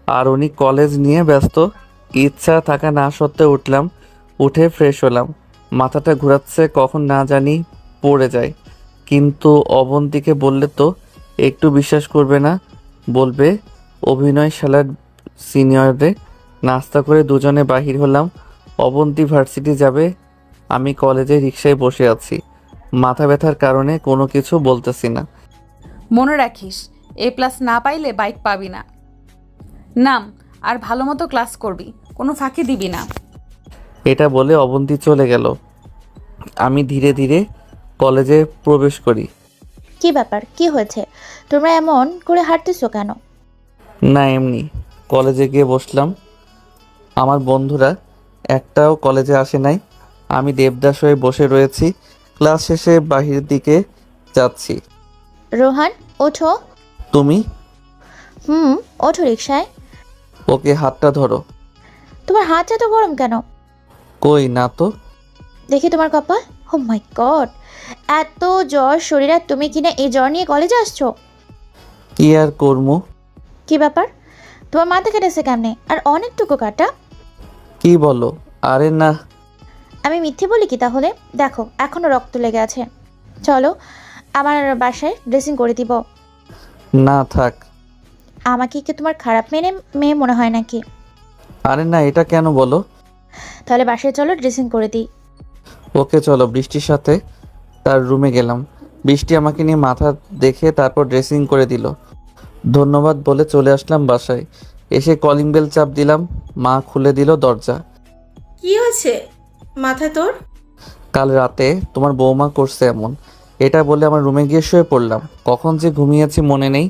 আর উনি কলেজ নিয়ে ব্যস্ত। ইচ্ছা থাকা না সত্ত্বেও উঠলাম, উঠে ফ্রেশ হলাম। মাথাটা ঘোরাচ্ছে, কখন না জানি পড়ে যায়। কিন্তু অবন্তীকে বললে তো একটু বিশ্বাস করবে না, বলবে অভিনয় শালার সিনিয়রে। নাস্তা করে দুজনে বাহির হলাম। অবন্তী ভার্সিটি যাবে, আমি কলেজে রিকশায় বসে আছি। মাথা ব্যথার কারণে কোনো কিছু বলতেছি না। মনে রাখিস, A+ না পাইলে বাইক পাবি না। নাম, আর ভালো মতো ক্লাস করবি, কোনো ফাঁকি দিবি না। এটা বলে অবন্তী চলে গেল। আমি ধীরে ধীরে কলেজে প্রবেশ করি। কি ব্যাপার, কি হয়েছে? তোমরা এমন করে হাঁটতেছো কেন? না এমনি। কলেজে গিয়ে বসলাম। আমার বন্ধুরা একটাও কলেজে আসে নাই। আমি দেবদাস হয়ে বসে রয়েছি। ক্লাস শেষে বাহিরের দিকে যাচ্ছি। রোহান, ওঠো। তুমি? ওঠো রিকশায়। ওকে, হাতটা ধরো। তোমার হাত এত গরম কেন? কই না তো। দেখি তোমার কপাল। ও মাই গড, এত জ্বর শরীরে, তুমি কিনা এই জ্বর নিয়ে কলেজে আসছো? কি আর করমু। কি ব্যাপার, তোমার মাথা কেটেছে কেমনে? আর অনেকটুকু কাটা। কি বলো? আরে না। আমি মিথ্যে বলি কি তাহলে? দেখো এখনো রক্ত লেগে আছে। চলো আমার বাসায় ড্রেসিং করে দিব। না থাক। আমাকে কি তোমার খারাপ মেয়ে মনে হয় নাকি? আরে না, এটা কেন বলো? তাহলে বাসায় চলো, ড্রেসিং করে দিই। ওকে চলো। বৃষ্টির সাথে তার রুমে গেলাম। বৃষ্টি আমাকে নিয়ে মাথা দেখে তারপর ড্রেসিং করে দিল। ধন্যবাদ বলে চলে আসলাম বাসায়। এসে কলিং বেল চাপ দিলাম, মা খুলে দিল দরজা। কি হয়েছে মাথায় তোর? কাল রাতে তোমার বৌমা করছে এমন। এটা বলে আমার রুমে গিয়ে শুয়ে পড়লাম। কখন যে ঘুমিয়েছি মনে নেই।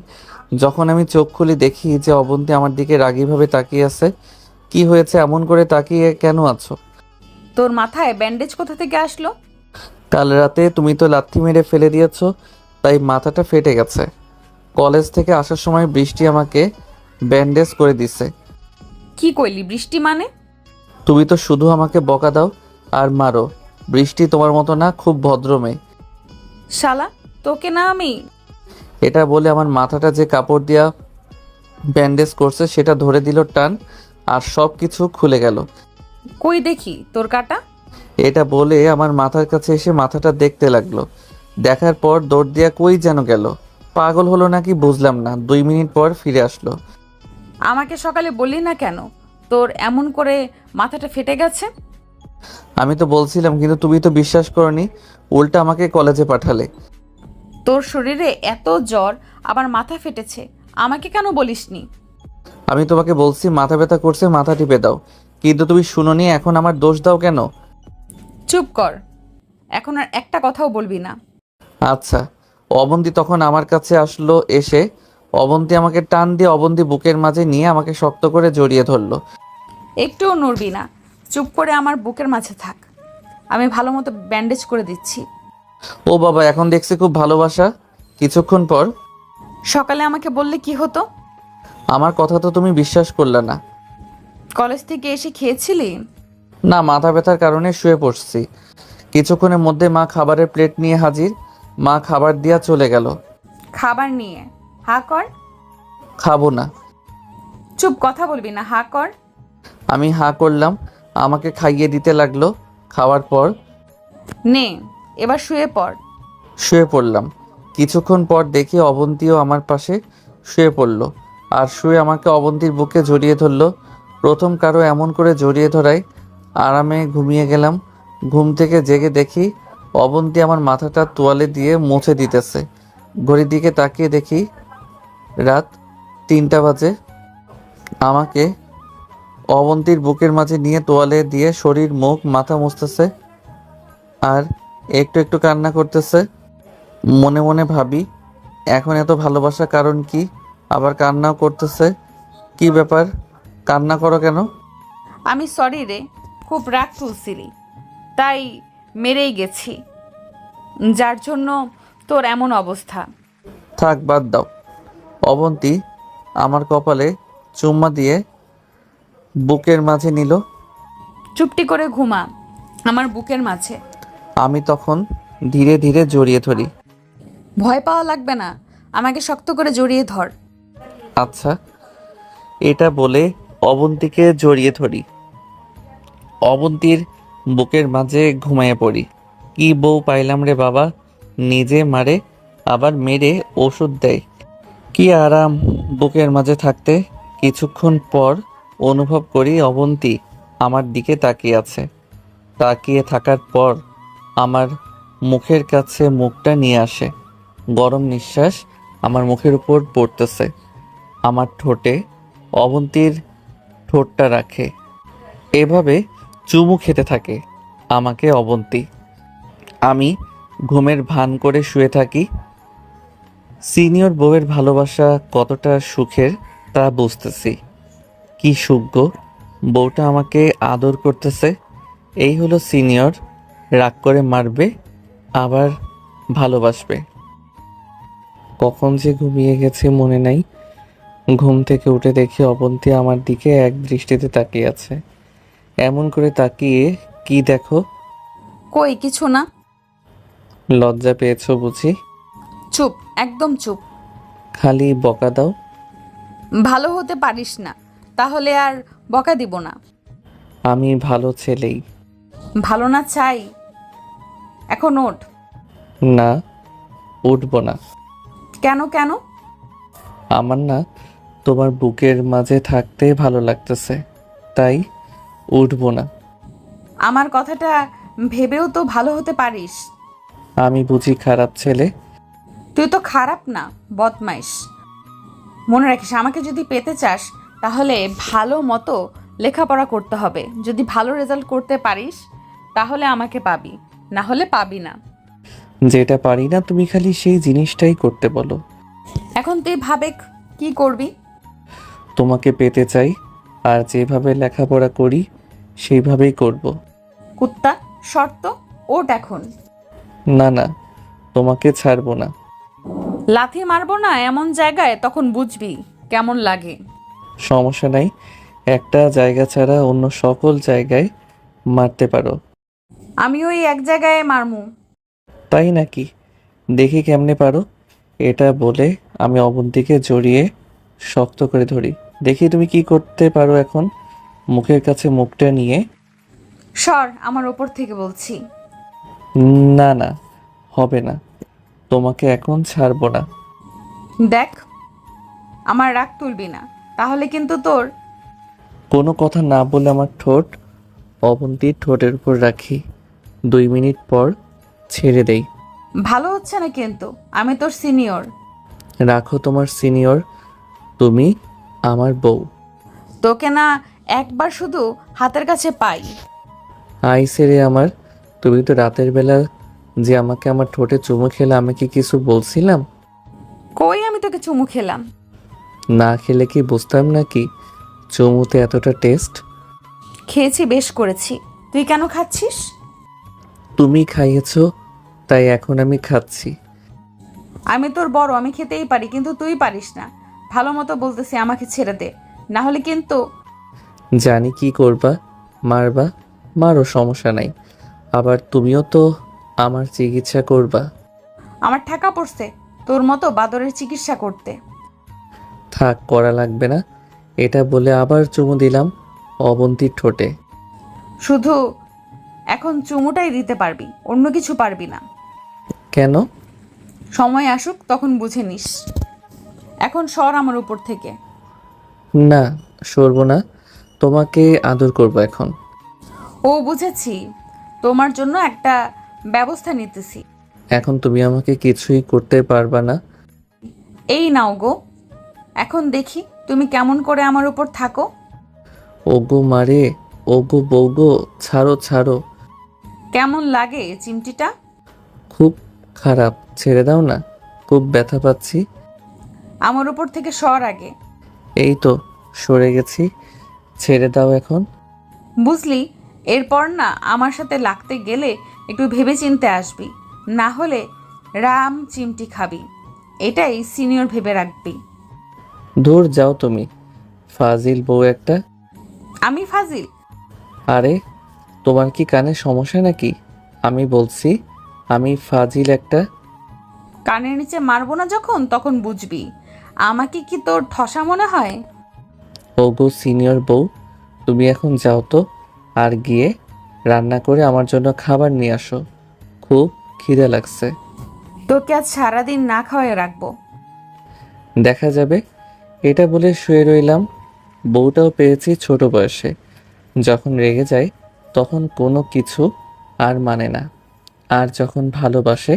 যখন আমি চোখ খুলি দেখি যে অবন্তী আমার দিকে রাগীভাবে তাকিয়ে আছে। কি হয়েছে, এমন করে তাকিয়ে কেন আছো? তোর মাথায় ব্যান্ডেজ কোথা থেকে আসলো? কাল রাতে তুমি তো লাথি মেরে ফেলে দিয়েছো, তাই মাথাটা ফেটে গেছে। কলেজ থেকে আসার সময় বৃষ্টি আমাকে ব্যান্ডেজ করে দিছে। কি কইলি বৃষ্টি মানে? তুমি তো শুধু আমাকে বকা দাও আর মারো। বৃষ্টি তোমার মতো না, খুব ভদ্র মেয়ে। শালা, তোকে না আমি। এটা বলে আমার মাথাটা যে কাপড় দিয়া ব্যান্ডেজ করছে সেটা ধরে দিল টান, আর সব কিছু খুলে গেল। কই দেখি তোর কাটা। এটা বলে আমার মাথার কাছে এসে মাথাটা দেখতে লাগলো। দেখার পর দৌড় দিয়া কই যেন গেল। পাগল হলো নাকি বুঝলাম না। 2 মিনিট পর ফিরে আসলো। আমাকে সকালে বললি না কেন তোর এমন করে মাথাটা ফেটে গেছে? আমি তো বলছিলাম, কিন্তু তুমি তো বিশ্বাস করনি, উল্টা আমাকে কলেজে পাঠালে। তোর শরীরে এত জ্বর, আবার মাথা ফেটেছে, আমাকে কেন বলিসনি? আমি তোমাকে বলছি মাথা ব্যথা করছে, মাথা টিপে দাও, কিন্তু তুমি শুনোনি। এখন আমার দোষ দাও কেন? চুপ কর, এখন আর একটা কথাও বলবি না। আচ্ছা। অবন্তী তখন আমার কাছে আসলো। এসে অবন্তী আমাকে টান দিয়ে অবন্তী বুকের মাঝে নিয়ে আমাকে শক্ত করে জড়িয়ে ধরলো। একটুও নড়বি না, চুপ করে আমার বুকের মাঝে থাক, আমি ভালো মতো ব্যান্ডেজ করে দিচ্ছি। ও বাবা, এখন দেখছি খুব ভালোবাসা। কিছুক্ষণ পর সকালে আমাকে বললে কি হতো? আমার কথা তো তুমি বিশ্বাস করলে না। কলেজ থেকে এসে খেয়েছিলি? না, মাথা ব্যথার কারণে শুয়ে পড়ছি। কিছুক্ষণের মধ্যে মা খাবারের প্লেট নিয়ে হাজির। মা খাবার দিয়া চলে গেল। খাবার নিয়ে হা কর। খাবো না। চুপ, কথা বলবি না, হা কর। আমি হা করলাম। আমাকে খাইয়ে দিতে লাগলো। খাওয়ার পর নে এবার শুয়ে পড়। শুয়ে পড়লাম। কিছুক্ষণ পর দেখি অবন্তীও আমার পাশে শুয়ে পড়লো, আর শুয়ে আমাকে অবন্তীর বুকে জড়িয়ে ধরলো। প্রথম কারো এমন করে জড়িয়ে ধরায় আরামে ঘুমিয়ে গেলাম। ঘুম থেকে জেগে দেখি অবন্তী আমার মাথাটা তোয়ালে দিয়ে মুছে দিতেছে। ঘড়ির দিকে তাকিয়ে দেখি রাত 3টা বাজে। আমাকে অবন্তীর বুকের মাঝে নিয়ে তোয়ালে দিয়ে শরীর, মুখ, মাথা মুছতেছে আর একটু একটু কান্না করতেছে। মনে মনে ভাবি, এখন এত ভালোবাসা কারণ কি? আবার কান্নাও করতেছে, কি ব্যাপার? কান্না করো কেন? আমি সরি রে, খুব রাগ তুলছিলি, তাই মেরেই গেছি, যার জন্য তোর এমন অবস্থা। থাক, বাদ দাও। অবন্তী আমার কপালে চুম্মা দিয়ে বুকের মাঝে নিল। চুপটি করে ঘুমা আমার বুকের মাঝে। আমি তখন ধীরে ধীরে জড়িয়ে ধরি। ভয় পাওয়া লাগবে না, আমাকে শক্ত করে জড়িয়ে ধর। আচ্ছা। এটা বলে অবন্তীকে জড়িয়ে ধরি। অবন্তীর বুকের মাঝে ঘুমিয়ে পড়ি। কি বউ পাইলাম রে বাবা, নিজে মারে আবার মেরে ওষুধ দেয়। কি আরাম বুকের মাঝে থাকতে। কিছুক্ষণ পর অনুভব করি অবন্তী আমার দিকে তাকিয়ে আছে। তাকিয়ে থাকার পর আমার মুখের কাছে মুখটা নিয়ে আসে। গরম নিঃশ্বাস আমার মুখের উপর পড়তেছে। আমার ঠোঁটে অবন্তীর ঠোঁটটা রাখে। এভাবে চুমু খেতে থাকে আমাকে অবন্তী। আমি ঘুমের ভান করে শুয়ে থাকি। সিনিয়র বউয়ের ভালোবাসা কতটা সুখের তা বুঝতেছি। কি সুখ গো, বউটা আমাকে আদর করতেছে। এই হলো সিনিয়র, রাগ করে মারবে আবার ভালোবাসবে। কখন যে ঘুমিয়ে গেছে মনে নাই। ঘুম থেকে উঠে দেখি অবন্তী আমার দিকে এক দৃষ্টিতে তাকিয়ে আছে। এমন করে তাকিয়ে কি দেখো? কই কিছু না। লজ্জা পেয়েছো বুঝি? চুপ, একদম চুপ। খালি বকা দাও। ভালো হতে পারিস না, তাহলে আর বকা দিব না। আমি ভালো ছেলেই। ভালো না চাই, এখন ওঠ। না, উঠবো না। কেন কেন? আমার না তোমার বুকের মাঝে থাকতে ভালো লাগতেছে, তাই উঠবো না। আমার কথাটা ভেবেও তো ভালো হতে পারিস। আমি বুঝি খারাপ ছেলে? তুই তো খারাপ না, বদমাইশ। মনে রাখিস, আমাকে যদি পেতে চাস তাহলে ভালো মতো লেখাপড়া করতে হবে। যদি ভালো রেজাল্ট করতে পারিস তাহলে আমাকে পাবি, না হলে পাবি না। যেটা পারি না তুমি খালি সেই জিনিসটাই করতে বলো। এখন তুই ভাবে কি করবি। তোমাকে পেতে চাই, আর যেভাবে লেখাপড়া করি সেইভাবেই করব। কুত্তা, শর্ত ওঠ এখন। না না, তোমাকে ছাড়বো না। লাথি মারবো না এমন জায়গায়, তখন বুঝবি কেমন লাগে। সমস্যা নাই, একটা জায়গা ছাড়া অন্য সকল জায়গায় মারতে পারো। আমি ওই এক জায়গায় মারমু। তাই নাকি? দেখি কেমনে পারো। এটা বলে আমি অবন্তীকে জড়িয়ে শক্ত করে ধরি। দেখি তুমি কি করতে পারো এখন। মুখের কাছে মুখটা নিয়ে। সর আমার ওপর থেকে বলছি। না না, হবে না, তোমাকে এখন ছাড়বো না। দেখ, আমার রাগ তুলবি না, তাহলে কিন্তু তোর। কোনো কথা না বলে আমার ঠোঁট অবন্তীর ঠোঁটের উপর রাখি। 2 মিনিট পর ছেড়ে দেই। ভালো হচ্ছে না কিন্তু, আমি তোর সিনিয়র। রাখো তোমার সিনিয়র, তুমি আমার বউ। তোকে না একবার শুধু হাতের কাছে পাই। আইসে রে আমার, তুমি তো রাতের বেলা যে আমাকে আমার ঠোঁটে চুমু খেলে আমি কি কিছু বলছিলাম? কই আমি তোকে চুমু খেলাম? না খেলে কি বুঝতাম নাকি চুমুতে এতটা টেস্ট? খেয়েছি, বেশ করেছি। তুই কেন খাচ্ছিস? তুমি খাইয়েছো তাই এখন আমি খাচ্ছি। আমি তোর বড়, আমি খেতেই পারি, কিন্তু তুই পারিস না। ভালো মতো বলতেছি, আমাকে ছেড়ে দে, না হলে কিন্তু। জানি কি করবা, মারবা, মারো, সমস্যা নাই। আবার তুমিও তো আমার চিকিৎসা করবা। আমার ঠাকা পড়ছে তোর মতো বাদরের চিকিৎসা করতে। থাক, করা লাগবে না। এটা বলে আবার চুমু দিলাম অবন্তীর ঠোঁটে। শুধু এখন চুমুটাই দিতে পারবি, অন্য কিছু পারবি না। কেন? সময় আসুক তখন বুঝে নিস। এখন সর আমার উপর থেকে। না, সরবো না, তোমাকে আদর করবো এখন। ও বুঝেছি, তোমার জন্য একটা ব্যবস্থা নিতেছি। এখন তুমি আমাকে কিছুই করতে পারবা না। এই নাও গো, এখন দেখি তুমি কেমন করে আমার উপর থাকো। ওগো মারে, ওগো বউগো, ছাড়ো ছাড়ো। কেমন লাগে চিমটিটা? খুব খারাপ, ছেড়ে দাও না, খুব ব্যথা পাচ্ছি। আমার উপর থেকে সর আগে। এই তো সরে গেছি। ছেড়ে দাও এখন। বুঝলি, এরপর না আমার সাথে লাগতে গেলে একটু ভেবে চিনতে আসবি, না হলে রাম চিমটি খাবি। এটাই সিনিয়র ভেবে রাখবি। দূর যাও তুমি, ফাজিল বউ একটা। আমি ফাজিল? আরে তোমার কি কানে সমস্যা নাকি? আমি বলছি আমি ফাজিল একটা। কানের নিচে মারবো না যখন, তখন বুঝবি। আমাকে কি তোর ঠসা মনে হয়? ওগো সিনিয়র বউ, তুমি এখন যাও তো, আর গিয়ে রান্না করে আমার জন্য খাবার নিয়ে আসো, খুব খিদে লাগছে। তোকে আজ সারাদিন না খাওয়াই রাখবো। দেখা যাবে। এটা বলে শুয়ে রইলাম। বউটাও পেয়েছি ছোট বয়সে, যখন রেগে যায় তখন কোনো কিছু আর মানে না, আর যখন ভালোবাসে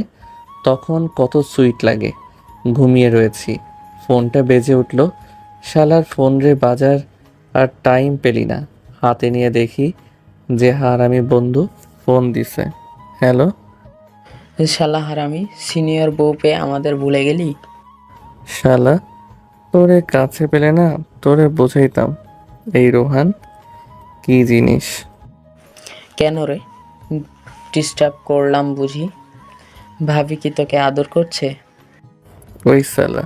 তখন কত সুইট লাগে। ঘুমিয়ে রয়েছি, ফোনটা বেজে উঠল। শালার ফোন রে বাজার, আর টাইম পেলি না। হাতে নিয়ে দেখি যে হারামি বন্ধু ফোন দিছে। হ্যালো। শালা হারামি, সিনিয়র বউ পেয়ে আমাদের ভুলে গেলি? শালা, তোরে কাছে পেলে না তোরে বোঝাইতাম এই রোহান কি জিনিস। কেন রে, ডিস্টার্ব করলাম বুঝি? ভাবি কি তোকে আদর করছে? ওই শালা,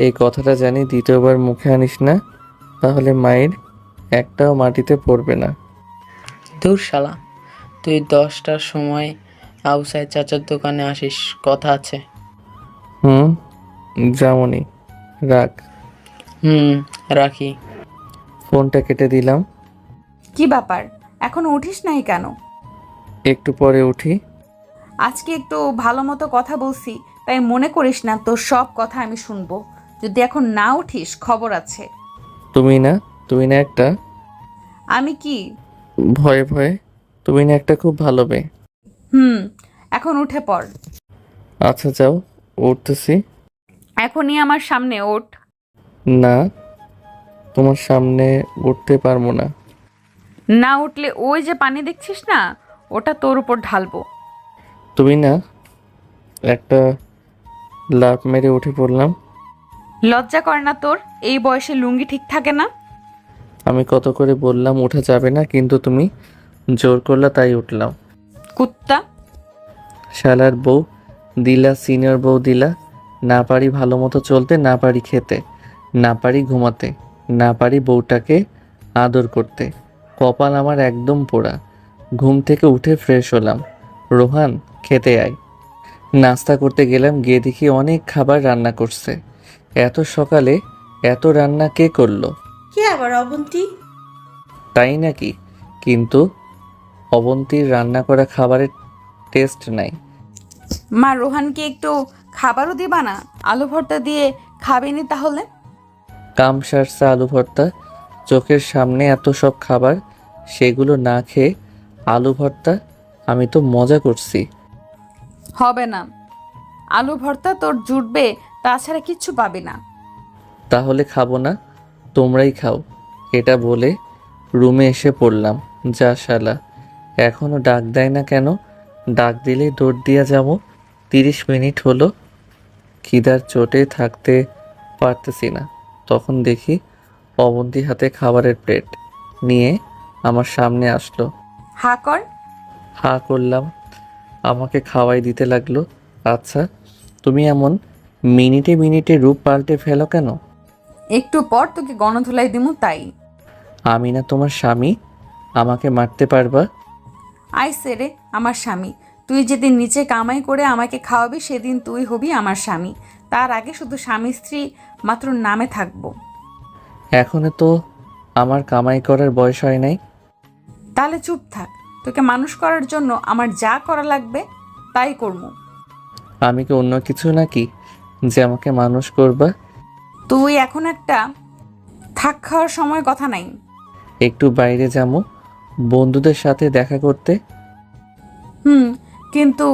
এই কথাটা জানি দ্বিতীয়বার মুখে আনিস না, তাহলে মায়ের একটাও মাটিতে পড়বে না। দূর শালা, তুই 10টার সময় আউসাই চাচার দোকানে আসিস, কথা আছে। যেমনই, রাখ। রাখি। ফোনটা কেটে দিলাম। কি ব্যাপার, এখনো উঠিস নাই কেন? একটু পরে উঠি। আজকে একটু ভালো মতো কথা বলছি, তাই মনে করিস না তোর সব কথা আমি শুনবো। যদি এখন না উঠিস, খবর আছে। তুমি না একটা আমি কি? ভয়ে ভয়ে, তুমি না একটা খুব ভালো মেয়ে। এখন উঠে পড়। আচ্ছা যাও, উঠতেছি। এখনই আমার সামনে ওঠ। না, তোমার সামনে উঠতে পারবো না। না উঠলে ওই যে পানি দেখছিস না, ওটা তোর উপর ঢালবো। তুমি না একটা লাফ মেরে উঠে পড়লাম। লজ্জা করে না তোর? এই বয়সে লুঙ্গি ঠিক থাকে না? আমি কত করে বললাম ওঠা যাবে না, কিন্তু তুমি জোর করলা তাই উঠলাম। কুত্তা। শালার বউ দিলা, সিনিয়র বউ দিলা। না পারি ভালো মতো চলতে, না পারি খেতে, না পারি ঘুমাতে, না পারি বউটাকে আদর করতে। কপাল আমার একদম পোড়া। ঘুম থেকে উঠে ফ্রেশ হলাম। রোহান খেতে আয়। নাস্তা করতে গেলাম, গিয়ে দেখি অনেক খাবার রান্না করছে। এত সকালে এত রান্না কে করলো? কে আবার? অবন্তী। তাই নাকি? কিন্তু অবন্তীর রান্না করা খাবারের টেস্ট নাই। মা, রোহানকে একটু খাবারও দিবা না? আলু ভর্তা দিয়ে খাবেনি তাহলে? কাম সারছে আলু ভর্তা, চোখের সামনে এত সব খাবার, সেগুলো না খেয়ে আলু ভর্তা? আমি তো মজা করছি। হবে না, আলু ভর্তা তোর জুটবে, তাছাড়া কিচ্ছু পাবি না। তাহলে খাবো না, তোমরাই খাও। এটা বলে রুমে এসে পড়লাম। যা শালা, এখনো ডাক দেয় না কেন? ডাক দিলেই দৌড় দিয়া যাবো। 30 মিনিট হলো, খিদার চোটে থাকতে পারতেছি না। তখন দেখি অবন্তী হাতে খাবারের প্লেট নিয়ে আমার সামনে আসলো। হা কর। হা করলাম, আমাকে খাওয়াই দিতে লাগলো। আচ্ছা, তুমি এমন মিনিটে মিনিটে রূপ পাল্টে ফেলো কেন? একটু পর তোকে গণধোলাই দিমু তাই। আমি না তোমার স্বামী, আমাকে মারতে পারবা? আইসে রে আমার স্বামী। তুই যেদিন নিচে কামাই করে আমাকে খাওয়াবি, সেদিন তুই হবি আমার স্বামী। তার আগে শুধু স্বামী স্ত্রী মাত্র নামে থাকবো। এখনো তো আমার কামাই করার বয়স হয় নাই। তাহলে চুপ থাক। তোকে মানুষ করার জন্য আমার যা করা লাগবে তাই করবো। আমি কি অন্য কিছু নাকি যে আমাকে মানুষ করবা? তুই এখন একটা থাক, খাওয়ার সময় কথা নাই। একটু বাইরে যাবো বন্ধুদের সাথে দেখা করতে। কিন্তু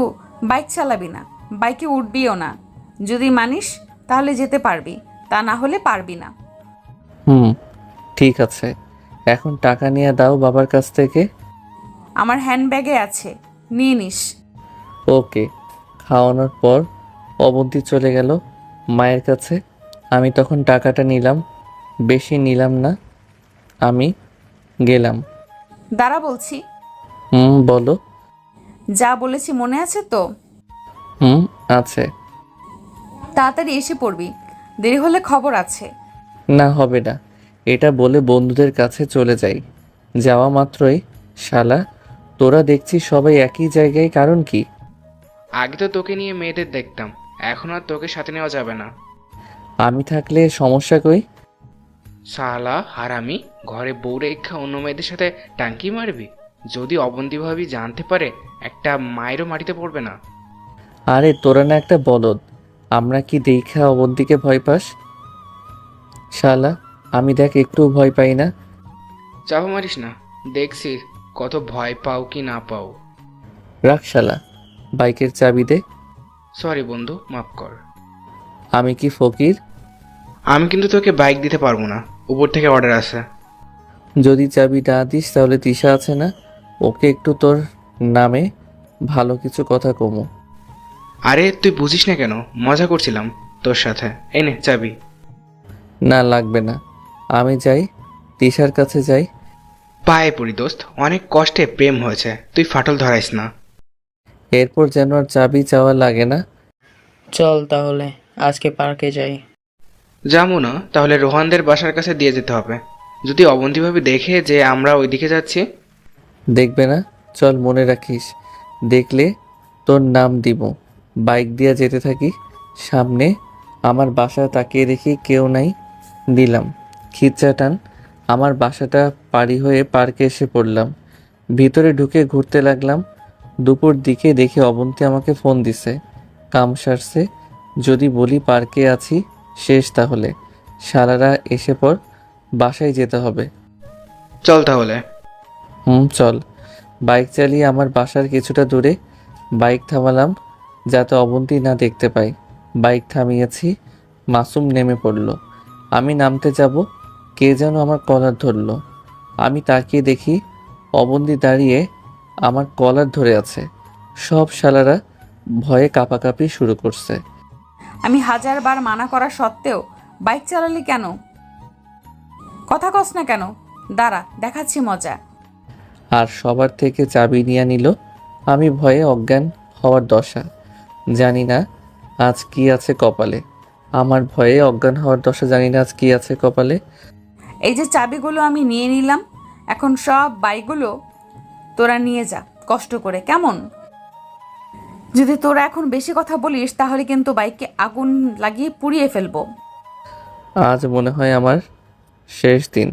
বাইক চালাবি না, বাইকে উঠবিও না। যদি মানিস তাহলে যেতে পারবি, তা না হলে পারবি না। ঠিক আছে। এখন টাকা নিয়ে দাও বাবার কাছ থেকে। আমার হ্যান্ডব্যাগে আছে, নিয়ে নিস। ওকে। খাওয়ানোর পর অবন্তী চলে গেল মায়ের কাছে। আমি তখন টাকাটা নিলাম, বেশি নিলাম না। আমি গেলাম। দাঁড়া বলছি। বলো। যা বলেছি মনে আছে তো? আছে। তাড়াতাড়ি এসে পড়বি, দেরি হলে খবর আছে। না, হবে না। এটা বলে বন্ধুদের কাছে চলে যাই। যাওয়া মাত্রই, শালা তোরা দেখছি সবাই একই জায়গায়, কারণ কি? আগে তো তোকে নিয়ে মেয়েদের দেখতাম, এখন আর তোকে সাথে নেওয়া যাবে না। আমি থাকলে সমস্যা কই? শালা হারামি, ঘরে বউ রেখা অন্য মেয়েদের সাথে টাঙ্কি মারবি? যদি অবন্তী ভাবি জানতে পারে, একটা মায়েরও মাটিতে পড়বে না। আরে তোরা না একটা বলদ, আমরা কি দেখা অবন্তীকে ভয় পাস? শালা আমি দেখ একটু ভয় পাই না। চাপা মারিস না, দেখছি কত ভয় পাও কি না পাও। রাখ শালা, বাইকের চাবি দে। সরি বন্ধু, মাফ কর। আমি কি ফকির? আমি কিন্তু তোকে বাইক দিতে পারবো না, উপর থেকে অর্ডার আছে। যদি চাবি না দিস তাহলে তিশা আছে না, ওকে একটু তোর নামে ভালো কিছু কথা কমো। আরে তুই বুঝিস না কেন, মজা করছিলাম তোর সাথে। এই নে চাবি। না লাগবে না, আমি যাই, তিশার কাছে যাই। পায়ে পড়ি দোস্ত, অনেক কষ্টে প্রেম হয়েছে, তুই ফাটল ধরাইস না। এরপর যেন আর চাবি চাওয়া লাগে না। চল তাহলে আজকে পার্কে যাই। যাবো না, তাহলে রোহানদের বাসার কাছে দিয়ে যেতে হবে। যদি অবন্তীভাবে দেখে যে আমরা ওইদিকে যাচ্ছি। দেখবে না, চল মনে রাখিস, দেখলে তোর নাম দিব। বাইক দিয়ে যেতে থাকি, সামনে আমার বাসা তাকিয়ে দেখি কেউ নাই, দিলাম খিচ্চা টান। আমার বাসাটা পাড়ি হয়ে পার্কে এসে পড়লাম। ভিতরে ঢুকে ঘুরতে লাগলাম। দুপুর দিকে দেখি অবন্তী আমাকে ফোন দিছে। কাম সারছে, যদি বলি পার্কে আছি শেষ, তাহলে শালারা এসে পর, বাসায় যেতে হবে। চল তাহলে। চল। বাইক চালিয়ে আমার বাসার কিছুটা দূরে বাইক থামালাম, যাতে অবন্তী না দেখতে পাই। বাইক থামিয়েছি, মাসুম নেমে পড়ল। আমি নামতে যাব, কে যেন আমার কলার ধরল। আমি তাকিয়ে দেখি অবন্তী দাঁড়িয়ে আমার কলার ধরে আছে। সব শালারা ভয়ে কাঁপাকাঁপি শুরু করছে। আমি 1000 বার মানা করা সত্ত্বেও বাইক চালালি কেন? কথা কস না কেন? দাঁড়া, দেখাচ্ছি মজা। আর সবার থেকে চাবি নিয়ে নিল। আমি ভয়ে অজ্ঞান হওয়ার দশা। জানি না আজ কি আছে কপালে। আমার ভয়ে অজ্ঞান হওয়ার দশা, জানি না আজ কি আছে কপালে। এই যে চাবিগুলো আমি নিয়ে নিলাম, এখন সব বাইকগুলো তোরা নিয়ে যা কষ্ট করে, কেমন? যদি তোরা এখন বেশি কথা বলিস তাহলে কিন্তু বাইকে আগুন লাগিয়ে পুড়িয়ে ফেলবো। আজ মনে হয় আমার শেষ দিন।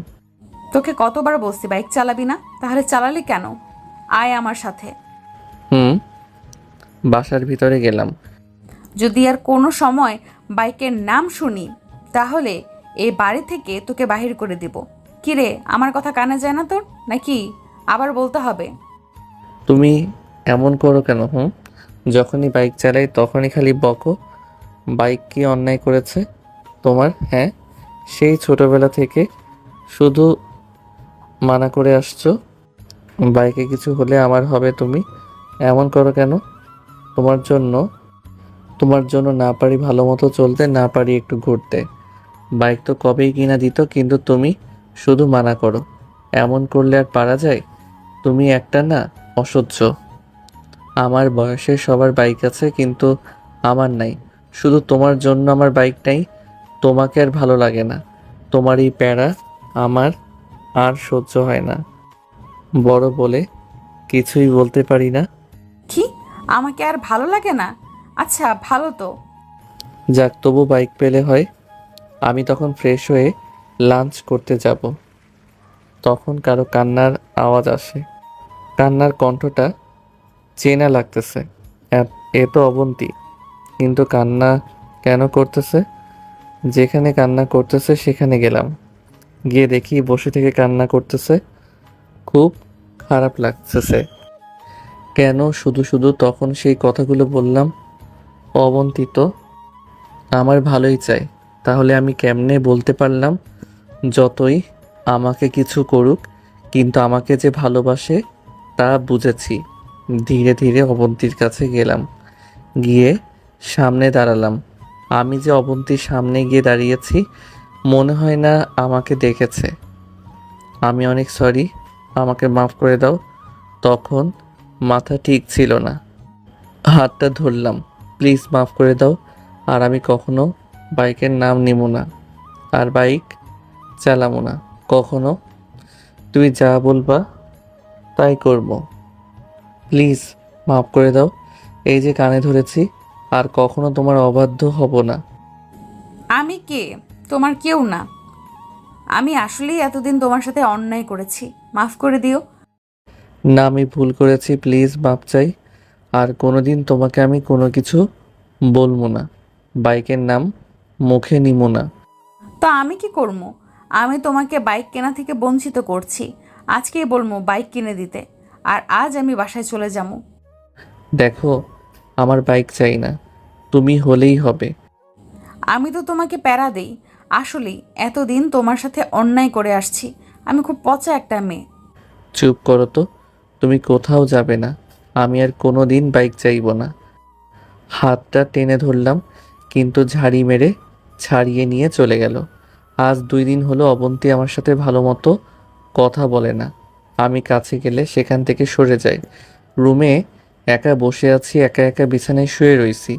তোকে কতবার বলছি বাইক চালাবি না, তাহলে চালালি কেন? আয় আমার সাথে। বাসার ভিতরে গেলাম। যদি আর কোনো সময় বাইকের নাম শুনি তাহলে এই বাড়ি থেকে তোকে বাহির করে দিব। কিরে, আমার কথা কানে যায় না তোর নাকি? আবার বলতে হবে? তুমি এমন করো কেন? যখনই বাইক চালাই তখনই খালি বকো। বাইক কি অন্যায় করেছে তোমার? হ্যাঁ, সেই ছোটবেলা থেকে শুধু মানা করে আসছো, বাইকে কিছু হলে আমার হবে। তুমি এমন করো কেন? তোমার জন্য না পারি ভালো মতো চলতে, না পারি একটু ঘুরতে। বাইক তো কবেই কিনা দিত, কিন্তু তুমি শুধু মানা করো। এমন করলে আর পারা যায়? তুমি একটা না অসহ্য। আমার বয়সে সবার বাইক আছে, কিন্তু আমার নাই। শুধু তোমার জন্য আমার বাইক নাই। তোমাকে আর ভালো লাগে না। তোমার এই প্যারা আমার আর সহ্য হয় না। বড় বলে কিছুই বলতে পারি না। কি, আমাকে আর ভালো লাগে না? আচ্ছা, ভালো তো। যাক, তবু বাইক পেলে হয়। আমি তখন ফ্রেশ হয়ে লাঞ্চ করতে যাব। তখন কারো কান্নার আওয়াজ আসে। কান্নার কণ্ঠটা চেনা লাগতেছে। এ তো অবন্তী, কিন্তু কান্না কেন করতেছে? যেখানে কান্না করতেছে সেখানে গেলাম। গিয়ে দেখি বসে থেকে কান্না করতেছে। খুব খারাপ লাগতেছে। কেন শুধু শুধু তখন সেই কথাগুলো বললাম? অবন্তী তো আমার ভালোই চায়, তাহলে আমি কেমনে বলতে পারলাম যতই আমাকে কিছু করুক, কিন্তু আমাকে যে ভালোবাসে তা বুঝেছি। ধীরে ধীরে অবন্তীর কাছে গেলাম, গিয়ে সামনে দাঁড়ালাম। আমি যে অবন্তীর সামনে গিয়ে দাঁড়িয়েছি, মনে হয় না আমাকে দেখেছে। আমি অনেক সরি, আমাকে মাফ করে দাও। তখন মাথা ঠিক ছিল না, হাতটা ধরলাম। প্লিজ মাফ করে দাও, আর আমি কখনো বাইকের নাম নিব না, আর বাইক চালাবো না কখনো। তুই যা বলবা তাই করব। প্লিজ মাফ করে দাও। এই যে কানে ধরেছি, আর কখনো তোমার অবাধ্য হব না। আমি কে? তোমার কেউ না। আমি আসলেই এতদিন তোমার সাথে অন্যায় করেছি, মাফ করে দিও। না, আমি ভুল করেছি, প্লিজ মাপ চাই। আর কোনোদিন তোমাকে আমি কোনো কিছু বলবো না, বাইকের নাম মুখে নিব না। তো আমি কি করবো? আমি তোমাকে বাইক কেনা থেকে বঞ্চিত করছি। আজকেই বলবো বাইক কিনে দিতে, আর আজ আমি বাসায় চলে যাবো। দেখো, আমার বাইক চাই না, তুমি হলেই হবে। আমি তো তোমাকে প্যারা দেই। আসলেই এতদিন তোমার সাথে অন্যায় করে আসছি। আমি খুব পচা একটা মেয়ে। চুপ করো তো, তুমি কোথাও যাবে না, আমি আর কোনো দিন বাইক চাইব না। হাতটা টেনে ধরলাম, কিন্তু ঝাড়ি মেরে ছাড়িয়ে নিয়ে চলে গেল। আজ 2 দিন হলো অবন্তী আমার সাথে ভালো মতো কথা বলে না। আমি কাছে গেলে সেখান থেকে সরে যায়। রুমে একা বসে আছি, একা একা বিছানায় শুয়ে রইছি।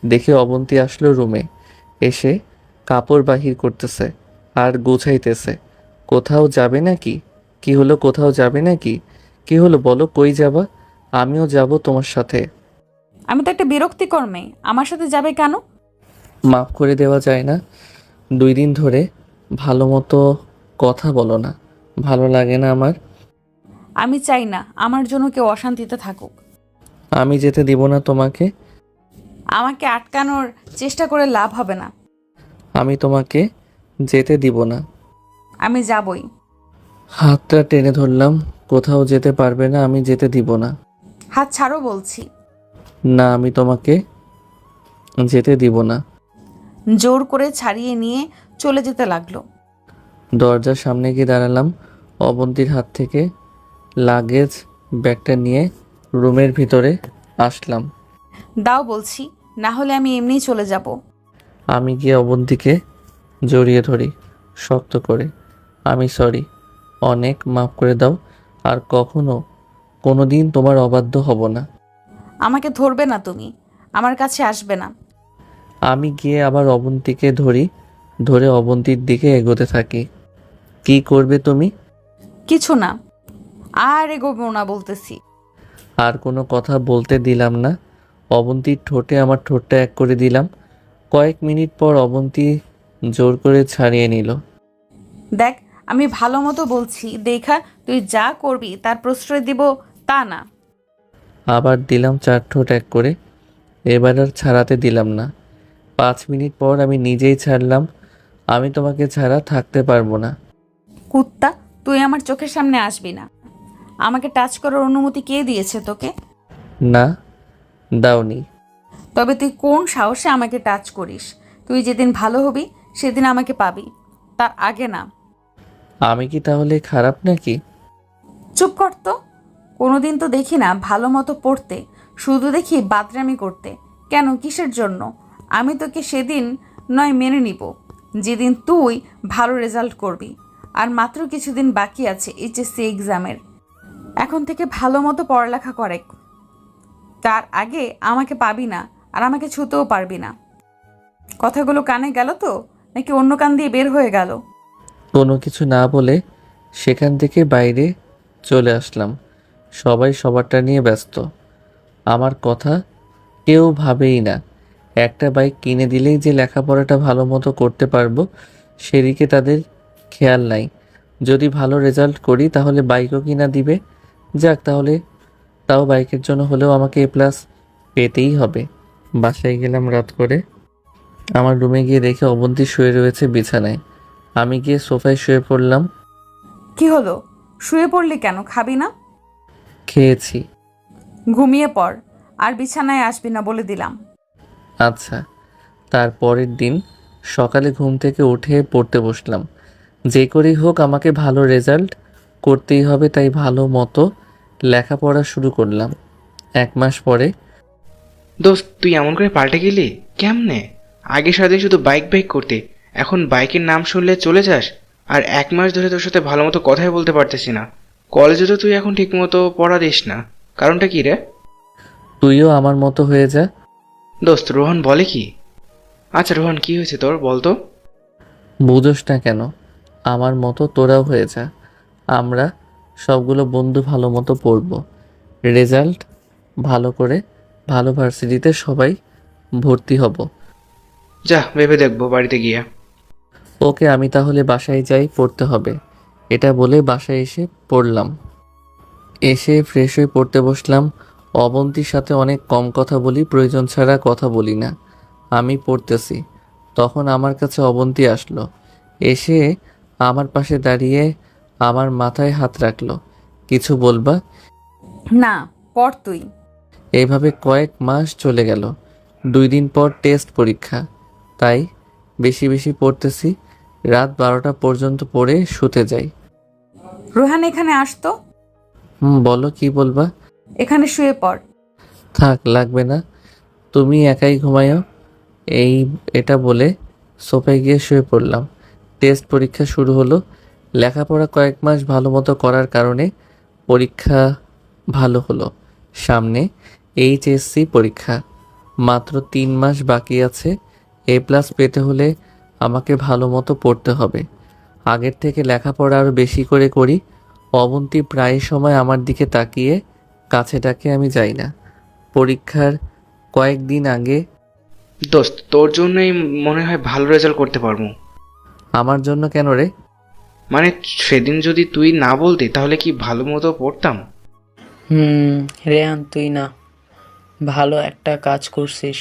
দেখে অবন্তী আসলো রুমে, এসে কাপড় বাহির করতেছে আর গোছাইতেছে। কোথাও যাবে নাকি? কি হলো, কোথাও যাবে নাকি? কি হলো বলো, কই যাবা? আমিও যাব তোমার সাথে। আমি তো একটা বিরক্তিকর মেয়ে, আমার সাথে যাবে কেন? মাফ করে দেওয়া যায় না? 2 দিন ধরে ভালো মতো কথা বলো না, ভালো লাগে না আমার। আমি চাই না আমার জন্য কেউ অশান্তিতে থাকুক। আমি যেতে দিব না তোমাকে। আমাকে আটকানোর চেষ্টা করে লাভ হবে না। আমি তোমাকে যেতে দিব না। আমি যাবই। হাতটা টেনে ধরলাম, কোথাও যেতে পারবে না, আমি যেতে দিব না। হাত ছাড়ো বলছি। না, আমি তোমাকে যেতে দিব না। জোর করে ছাড়িয়ে নিয়ে চলে যেতে লাগলো। দরজার সামনে গিয়ে দাঁড়ালাম। অবন্তীর হাত থেকে লাগেজ ব্যাগটা নিয়ে রুমের ভিতরে আসলাম। দাও বলছি, না হলে আমি এমনিই চলে যাব। আমি গিয়ে অবন্তীকে জড়িয়ে ধরি শক্ত করে। আমি সরি, অনেক মাফ করে দাও, আর কখনো কোনো দিন তোমার অবাধ্য হব না। আমাকে ধরবে না তুমি, আমার কাছে আসবে না। আমি গিয়ে আবার অবন্তীকে ধরে অবন্তীর দিকে এগোতে থাকি। কি করবে তুমি? কিছু না, আর এগোবো না বলতেছি। আর কোনো কথা বলতে দিলাম না। অবন্তীর ঠোঁটে আমার ঠোঁটটা এক করে দিলাম। কয়েক মিনিট পর অবন্তী জোর করে ছাড়িয়ে নিল। দেখ, আমি ভালো মতো বলছি দেখা তুই যা করবি তার প্রশ্রয় দিব তা না। আবার দিলাম 4 ঠোঁট এক করে। এবার আর ছাড়াতে দিলাম না। 5 মিনিট পর আমি নিজেই ছাড়লাম। আমি তোমাকে ছাড়া থাকতে পারবো না। কুত্তা, তুই আমার চোখের সামনে আসবি না। আমাকে টাচ করার অনুমতি কে দিয়েছে তোকে? না, দাওনি। তবে তুই কোন সাহসে আমাকে টাচ করিস? তুই যেদিন ভালো হবি সেদিন আমাকে পাবি, তার আগে না। আমি কি তাহলে খারাপ নাকি? চুপ কর তো। কোনোদিন তো দেখি না ভালো মতো পড়তে, শুধু দেখি বাদরামি করতে। কেন, কিসের জন্য? আমি তোকে সেদিন নয় মেনে নিব যেদিন তুই ভালো রেজাল্ট করবি। আর মাত্র কিছুদিন বাকি আছে এইচএসসি এক্সামের। এখন থেকে ভালো মতো পড়ালেখা করে, তার আগে আমাকে পাবি না, আর আমাকে ছুতেও পারবি না। কথাগুলো কানে গেল তো, নাকি অন্য কান দিয়ে বের হয়ে গেল? কোনো কিছু না বলে সেখান থেকে বাইরে চলে আসলাম। সবাই সবারটা নিয়ে ব্যস্ত, আমার কথা কেউ ভাবেই না। একটা বাইক কিনে দিলেই যে লেখাপড়াটা ভালো মতো করতে পারবো সেদিকে তাদের খেয়াল নাই। যদি ভালো রেজাল্ট করি তাহলে বাইকও কিনা দিবে। যাক, তাহলে তাও বাইকের জন্য হলেও আমাকে A+ পেতেই হবে। বাসায় গেলাম রাত করে। আমার রুমে গিয়ে দেখে অবন্তী শুয়ে রয়েছে বিছানায়। আমি গিয়ে সোফায় শুয়ে পড়লাম। কি হলো, শুয়ে পড়লি কেন? খাবি না? খেয়েছি। ঘুমিয়ে পড়, আর বিছানায় আসবি না বলে দিলাম। আচ্ছা। তার পরের দিন সকালে ঘুম থেকে উঠে পড়তে বসলাম। যে করেই হোক আমাকে ভালো রেজাল্ট করতেই হবে, তাই ভালো মতো লেখাপড়া শুরু করলাম। 1 মাস পরে। দোস্ত, তুই এমন করে পাল্টে গেলি কেমনে? আগে সারাদিন শুধু বাইক বাইক করতে, এখন বাইকের নাম শুনলে চলে যাস। আর 1 মাস ধরে তোর সাথে ভালো মতো কথাই বলতে পারতেছি না। কলেজে তো তুই এখন ঠিক মতো পড়া দিস না, কারণটা কি রে? তুইও আমার মতো হয়ে যা। দোস্ত, রোহন বলে কি? আচ্ছা রোহন, কি হয়েছে তোর, বল তো। বুঝোস না কেন? আমার মতো তোরাও হয়ে যা। আমরা সবগুলো বন্ধু ভালো মতো পড়ব, রেজাল্ট ভালো করে ভালো ভার্সিটিতে সবাই ভর্তি হব। যা, ভেবে দেখবো বাড়িতে গিয়ে। ওকে, আমি তাহলে বাসায় যাই, পড়তে হবে। এটা বলে বাসায় এসে পড়লাম। এসে ফ্রেশ হয়ে পড়তে বসলাম। অবন্তীর সাথে অনেক কম কথা বলি, প্রয়োজন ছাড়া কথা বলি না। আমি পড়তেছি, তখন আমার কাছে অবন্তী আসলো। এসে আমার পাশে দাঁড়িয়ে আমার মাথায় হাত রাখলো। কিছু বলবা? না, পড় তুই। এইভাবে কয়েক মাস চলে গেল। 2 দিন পর টেস্ট পরীক্ষা, তাই বেশি বেশি পড়তেছি। রাত 12টা পর্যন্ত পড়ে শুতে যাই। রোহান এখানে আসতো। বলো, কি বলবা? এখানে শুয়ে পড়। থাক, লাগবে না, তুমি একাই ঘুমায়ো। এটা বলে সোফায় গিয়ে শুয়ে পড়লাম। টেস্ট পরীক্ষা শুরু হলো। লেখাপড়া কয়েক মাস ভালো মতো করার কারণে পরীক্ষা ভালো হলো। সামনে এইচএসসি পরীক্ষা, মাত্র 3 মাস বাকি আছে। A+ পেতে হলে আমাকে ভালো মতো পড়তে হবে। আগের থেকে লেখাপড়া আরও বেশি করে করি। অবন্তী প্রায় সময় আমার দিকে তাকিয়ে কাছে ডাকে, আমি যাই না। পরীক্ষার কয়েকদিন আগে। দোস্ত, তোর জন্যই মনে হয় ভালো রেজাল্ট করতে পারবো। আমার জন্য কেন রে? মানে সেদিন যদি তুই না বলতি তাহলে কি ভালো মতো পড়তাম। রেহান, তুই না ভালো একটা কাজ করছিস।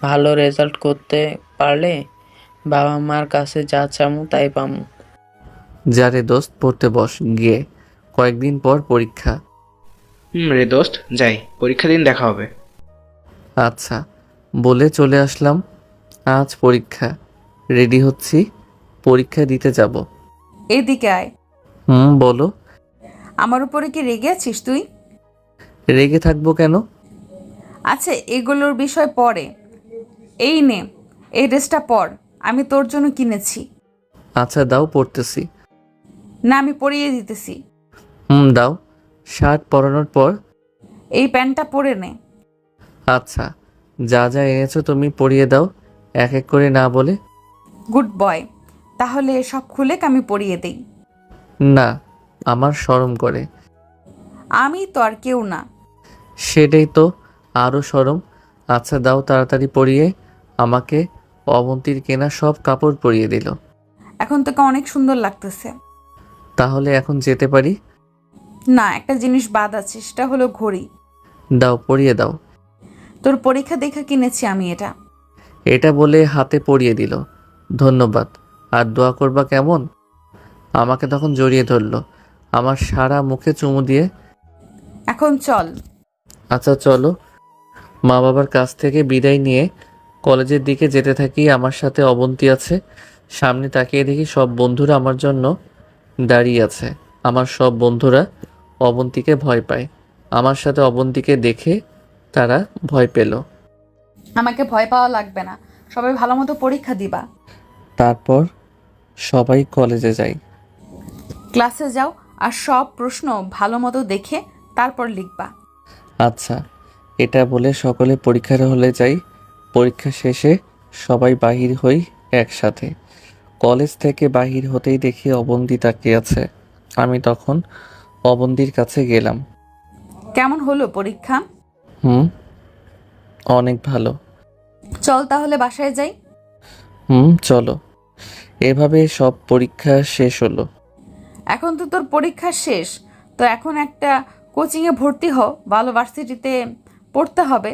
ভালো রেজাল্ট করতে পারলে বাবা মার কাছে যা চামু তাই পামু। যারে দোস্ত, পড়তে বস গিয়ে, কয়েকদিন পর পরীক্ষা। রে দোস্ত, যাই, পরীক্ষা দিন দেখা হবে। আচ্ছা বলে চলে আসলাম। আজ পরীক্ষা, রেডি হচ্ছি, পরীক্ষা দিতে যাব। এদিকে আয়। বলো। আমার উপরে কি রেগে আছিস তুই? রেগে থাকবো কেন? আচ্ছা, এগুলোর বিষয় পরে। এই নে, এই ড্রেসটা পর, আমি তোর জন্য কিনেছি। আচ্ছা দাও, পড়তেছি। না, আমি পরিয়ে দিতেছি। দাও। শার্ট পরানোর পর এই প্যান্টটা পরে নে। আচ্ছা, যা যা এনেছো তুমি পরিয়ে দাও, এক এক করে, না বলে। Good boy. তাহলে সব খুলে আমি পরিয়ে দেই। না, আমার শরম করে। আমি তো আর কেউ না। সেটাই তো, আরও শরম। আচ্ছা দাও, তাড়াতাড়ি পরিয়ে। আমাকে অবন্তীর কেনা সব কাপড় পরিয়ে দিল। এখন তোকে অনেক সুন্দর লাগতেছে। তাহলে এখন যেতে পারি? না, একটা জিনিস বাদ আছে, সেটা হলো ঘড়ি। দাও, পরিয়ে দাও। তোর পরীক্ষা দেখা কিনেছি আমি এটা। এটা বলে হাতে পরিয়ে দিল। ধন্যবাদ। আর দোয়া করবা কেমন? আমাকে তখন জড়িয়ে ধরলো, আমার সারা মুখে চুমু দিয়ে। এখন চল। আচ্ছা চলো। মা বাবার কাছ থেকে বিদায় নিয়ে কলেজের দিকে যেতে থাকি। আমার সাথে অবন্তী আছে। সামনে তাকিয়ে দেখি সব বন্ধুরা আমার জন্য দাঁড়িয়ে আছে। আমার সব বন্ধুরা অবন্তীকে ভয় পায়। আমার সাথে অবন্তীকে দেখে তারা ভয় পেল। আমাকে ভয় পাওয়া লাগবে না, সবাই ভালো মতো পরীক্ষা দিবা। তারপর সবাই কলেজে যাই। ক্লাসে যাও আর সব প্রশ্ন ভালো মতো দেখে তারপর লিখবা। আচ্ছা। এটা বলে সকলে পরীক্ষার হলে যাই। পরীক্ষা শেষে সবাই বাহির হই একসাথে। কলেজ থেকে বাহির হতেই দেখি অবন্তী তাকিয়ে আছে। আমি তখন অবন্তীর কাছে গেলাম। কেমন হলো পরীক্ষা? অনেক ভালো। চল তাহলে বাসায় যাই। চলো। এভাবে সব পরীক্ষা শেষ হলো। এখন তো তোর পরীক্ষা শেষ, তো এখন একটা কোচিংয়ে ভর্তি হ, ভালো ভার্সিটিতে পড়তে হবে।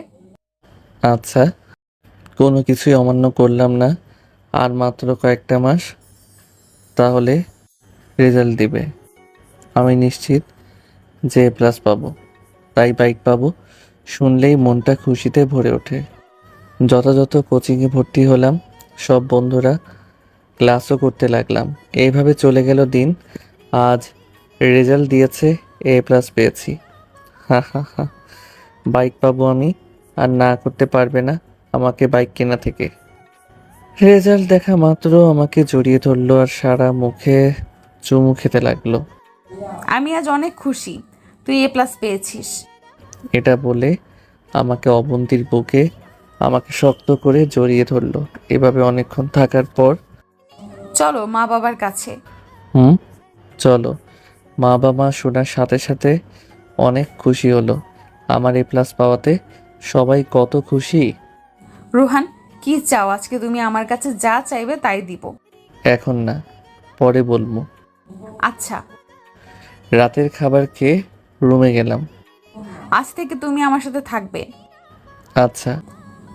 আচ্ছা, কোনো কিছুই অমান্য করলাম না। আর মাত্র কয়েকটা মাস, তাহলে রেজাল্ট দিবে। আমি নিশ্চিত যে A+ পাবো, তাই বাইক পাবো। শুনলেই মনটা খুশিতে ভরে ওঠে। যথাযথ কোচিংয়ে ভর্তি হলাম। সব বন্ধুরা ক্লাসও করতে লাগলাম। এইভাবে চলে গেল দিন। আজ রেজাল্ট দিয়েছে, A+ পেয়েছি। হা হা হা। বাইক পাবো আমি, আর না করতে পারবে না আমাকে বাইক কেনা থেকে। রেজাল্ট দেখা মাত্র আমাকে জড়িয়ে ধরলো আর সারা মুখে চুমু খেতে লাগলো। আমি আজ অনেক খুশি তুই A+ পেয়েছিস। এটা বলে আমাকে অবন্তীর বুকে আমাকে শক্ত করে জড়িয়ে ধরলো। এভাবে অনেকক্ষণ থাকার পর চলো মা বাবার কাছে। চলো। মা বাবা শোনার সাথে সাথে অনেক খুশি হলো। আমার A+ পাওয়াতে সবাই কত খুশি। রোহান কি চাও? আজকে তুমি আমার কাছে যা চাইবে তাই দিব। এখন না, পরে বলবো। আচ্ছা। রাতের খাবার খেয়ে রুমে গেলাম। আজ থেকে তুমি আমার সাথে থাকবে। আচ্ছা।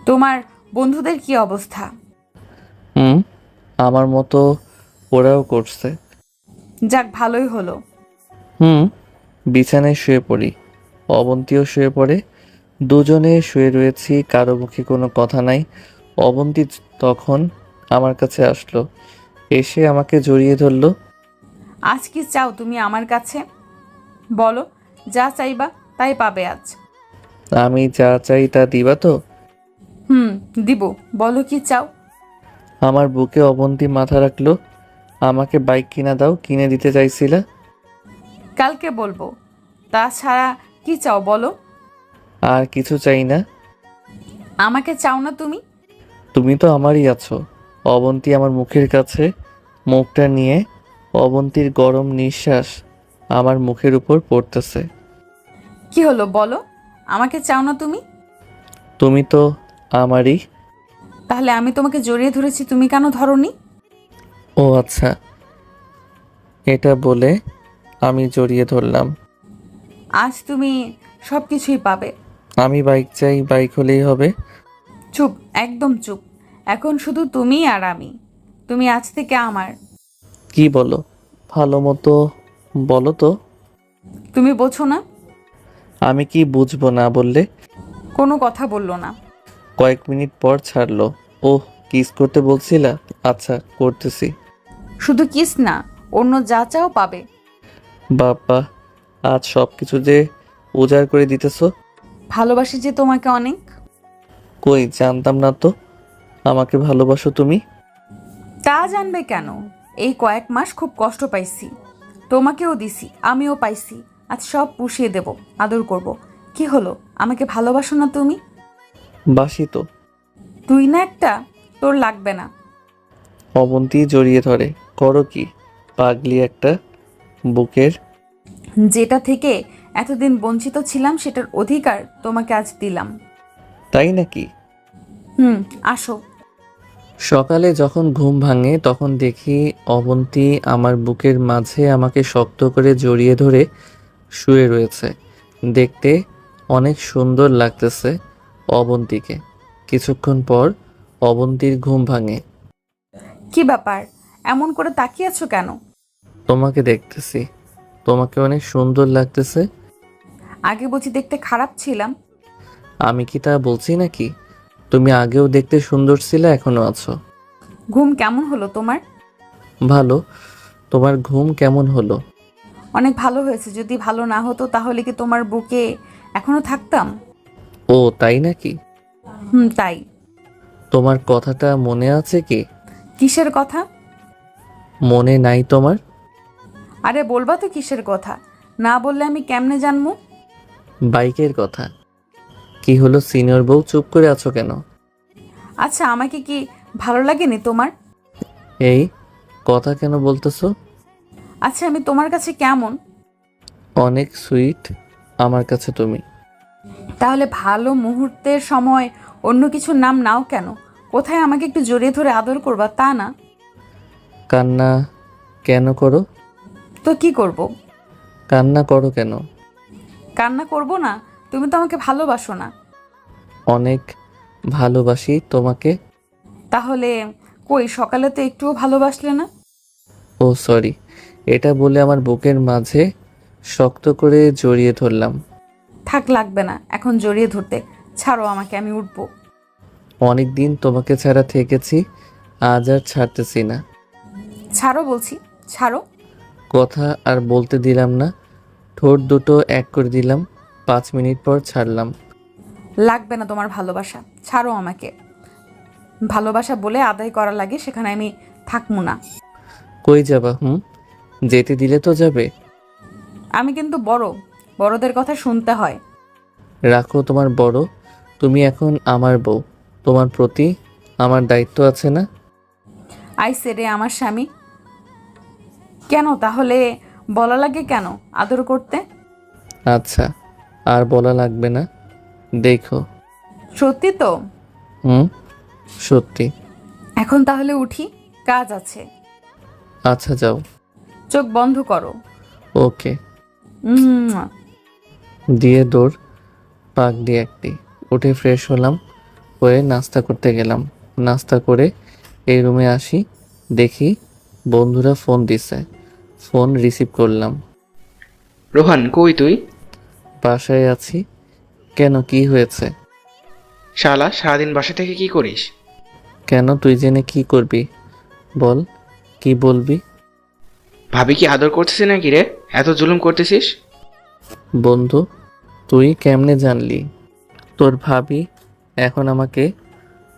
তোমার বন্ধুদের কি অবস্থা? আমার মতো ওরাও করছে। যাক ভালোই হলো। বিছানায় শুয়ে পড়ি, অবন্তীও শুয়ে পড়ে। দুজনে শুয়ে রয়েছি, কারো মুখে কোনো কথা নাই। অবন্তী তখন আমার কাছে আসলো, এসে আমাকে জড়িয়ে ধরলো। আজ কি চাও তুমি আমার কাছে? বলো, যা চাইবা তাই পাবে আজ। আমি যা চাই তা দিবা তো? দিব। বলো কি চাও? আমার বুকে অবন্তী মাথা রাখলো। আমাকে বাইক কিনা দাও, কিনে দিতে চাইছিলা। কালকে বলবো। তাছাড়া কি চাও বলো? আর কিছু চাই না। আমাকে চাও না তুমি? তুমি তো আমারই আছো। অবন্তী আমার মুখের কাছে মুখটা নিয়ে অবন্তীর গরম নিঃশ্বাস আমার মুখের উপর পড়তেছে। কি হলো বলো, আমাকে চাও না তুমি? তুমি তো আমারই। তাহলে আমি তোমাকে জড়িয়ে ধরেছি, তুমি কেন ধরোনি? ও আচ্ছা। এটা বলে আমি জড়িয়ে ধরলাম। আজ তুমি সব কিছুই পাবে। আমি বাইক চাই, বাইক হলেই হবে। চুপ, একদম চুপ। এখন শুধু তুমি আর আমি। তুমি আজ থেকে আমার। কি বলো? ভালো মতো বলো তো। তুমি বোঝো না? আমি কি বুঝবো না বললে? কোনো কথা বললো না। কয়েক মিনিট পর ছাড়লো। ওহ, কিস করতে বলছিলা? আচ্ছা, করতেছি। শুধু কিস না, অন্য যা চাও পাবে। বাবা, আজ সব কিছু যে উজাড় করে দিতেছো। ভালোবাসি যে তোমাকে অনেক। কই, জানতাম না তো আমাকে ভালোবাসো তুমি। তা জানবে কেন? এই কয়েক মাস খুব কষ্ট পাইছি, তোমাকেও দিছি, আমিও পাইছি। আজ সব পুষিয়ে দেব, আদর করব। কি হলো, আমাকে ভালোবাসো না তুমি? বাসি তো। তুই না একটা, তোর লাগবে না। অবন্তী জড়িয়ে ধরে। করো কি পাগলি একটা। বুকের যেটা থেকে এতদিন বঞ্চিত ছিলাম সেটার অধিকার তোমাকে আজ দিলাম। তাই নাকি? আসো। সকালে যখন ঘুম ভাঙে তখন দেখি অবন্তী আমার বুকের মাঝে আমাকে শক্ত করে জড়িয়ে ধরে শুয়ে রয়েছে। দেখতে অনেক সুন্দর লাগতেছে অবন্তীকে। কিছুক্ষণ পর অবন্তীর ঘুম ভাঙে। কি ব্যাপার, এমন করে তাকিয়ে আছো কেন? তোমাকে দেখতেছি, তোমাকে অনেক সুন্দর লাগতেছে। আগে বুঝি দেখতে খারাপ ছিলাম? আমি কি তা বলছি নাকি? তুমি আগেও দেখতে সুন্দর ছিলে, এখনো আছো। ঘুম কেমন হলো তোমার? ভালো। তোমার ঘুম কেমন হলো? অনেক ভালো হয়েছে। যদি ভালো না হতো তাহলে কি তোমার বুকে এখনো থাকতাম? ও তাই নাকি? তাই। তোমার কথাটা মনে আছে কি? কিসের কথা? মনে নাই তোমার? আরে বলবা তো কিসের কথা, না বললে আমি কেমনে জানবো? বাইকের কথা। কি হলো সিনিয়র বউ, চুপ করে আছো কেন? আচ্ছা, আমাকে কি ভালো লাগেনি তোমার? এই কথা কেন বলতেছো? আচ্ছা, আমি তোমার কাছে কেমন? অনেক সুইট আমার কাছে তুমি। তাহলে ভালো মুহূর্তের সময় অন্য কিছুর নাম নাও কেন? কোথায় আমাকে একটু জড়িয়ে ধরে আদর করবা তা না। কান্না কেন করো? তো কি করব? কান্না করো কেন? কান্না করব না? তুমি তো আমাকে ভালোবাসো না। অনেক ভালোবাসি তোমাকে। তাহলে কই, সকালে তো একটুও ভালোবাসলে না। ও সরি। এটা বলে আমার বুকের মাঝে শক্ত করে জড়িয়ে ধরলাম। থাক, লাগবে না এখন জড়িয়ে ধরতে। ছাড়ো আমাকে, আমি উঠবো। অনেক দিন তোমাকে ছাড়া থেকেছি, আজ আর ছাড়তেছি না। ছাড়ো বলছি, ছাড়ো। কথা আর বলতে দিলাম না, ঠোঁট দুটো এক করে দিলাম। 5 মিনিট পর ছাড়লাম। লাগবে না তোমার ভালোবাসা, ছাড়ো আমাকে। ভালোবাসা বলে আদায় করা লাগে সেখানে আমি থাকবো না। কই যাবা? যেতে দিলে তো যাবে। আমি কিন্তু বড়, বড়দের কথা শুনতে হয়। রাখো তোমার বড়, তুমি এখন আমার বউ, তোমার প্রতি আমার দায়িত্ব আছে না? আইসে রে আমার স্বামী। কেন তাহলে বলা লাগে কেন আদর করতে? আচ্ছা, আর বলা লাগবে না। দেখো। সত্যি তো? সত্যি। এখন তাহলে উঠি, কাজ আছে। আচ্ছা যাও। চোখ বন্ধ করো। ওকে। উম, দিয়ে দৌড় পাক দিয়ে একটি। উঠে ফ্রেশ হলাম, হয়ে নাস্তা করতে গেলাম। নাস্তা করে এই রুমে আসি, দেখি বন্ধুরা ফোন দিছে। ফোন রিসিভ করলাম। রোহান কই তুই? বাসায় আছি। কেন, কি হয়েছে? শালা সারাদিন বাসা থেকে কি করিস? কেন, তুই জেনে কি করবি? বল, কি বলবি? ভাবি কি আদর করতেছিস নাকি রে? এত জুলুম করতেছিস? বন্ধু, তুই কেমনে জানলি তোর ভাবি এখন আমাকে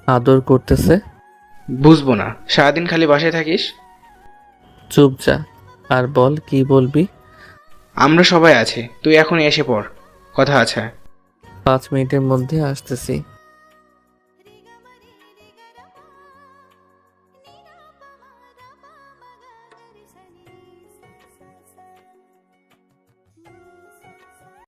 আদর করতেছে? বুঝবো না, সারাদিন খালি বাসায় থাকিস। চুপ যা, আর বল কি বলবি? আমরা সবাই আছি, তুই এখন এসে পড়, কথা আছে। 5 মিনিটের মধ্যে আসতেছি।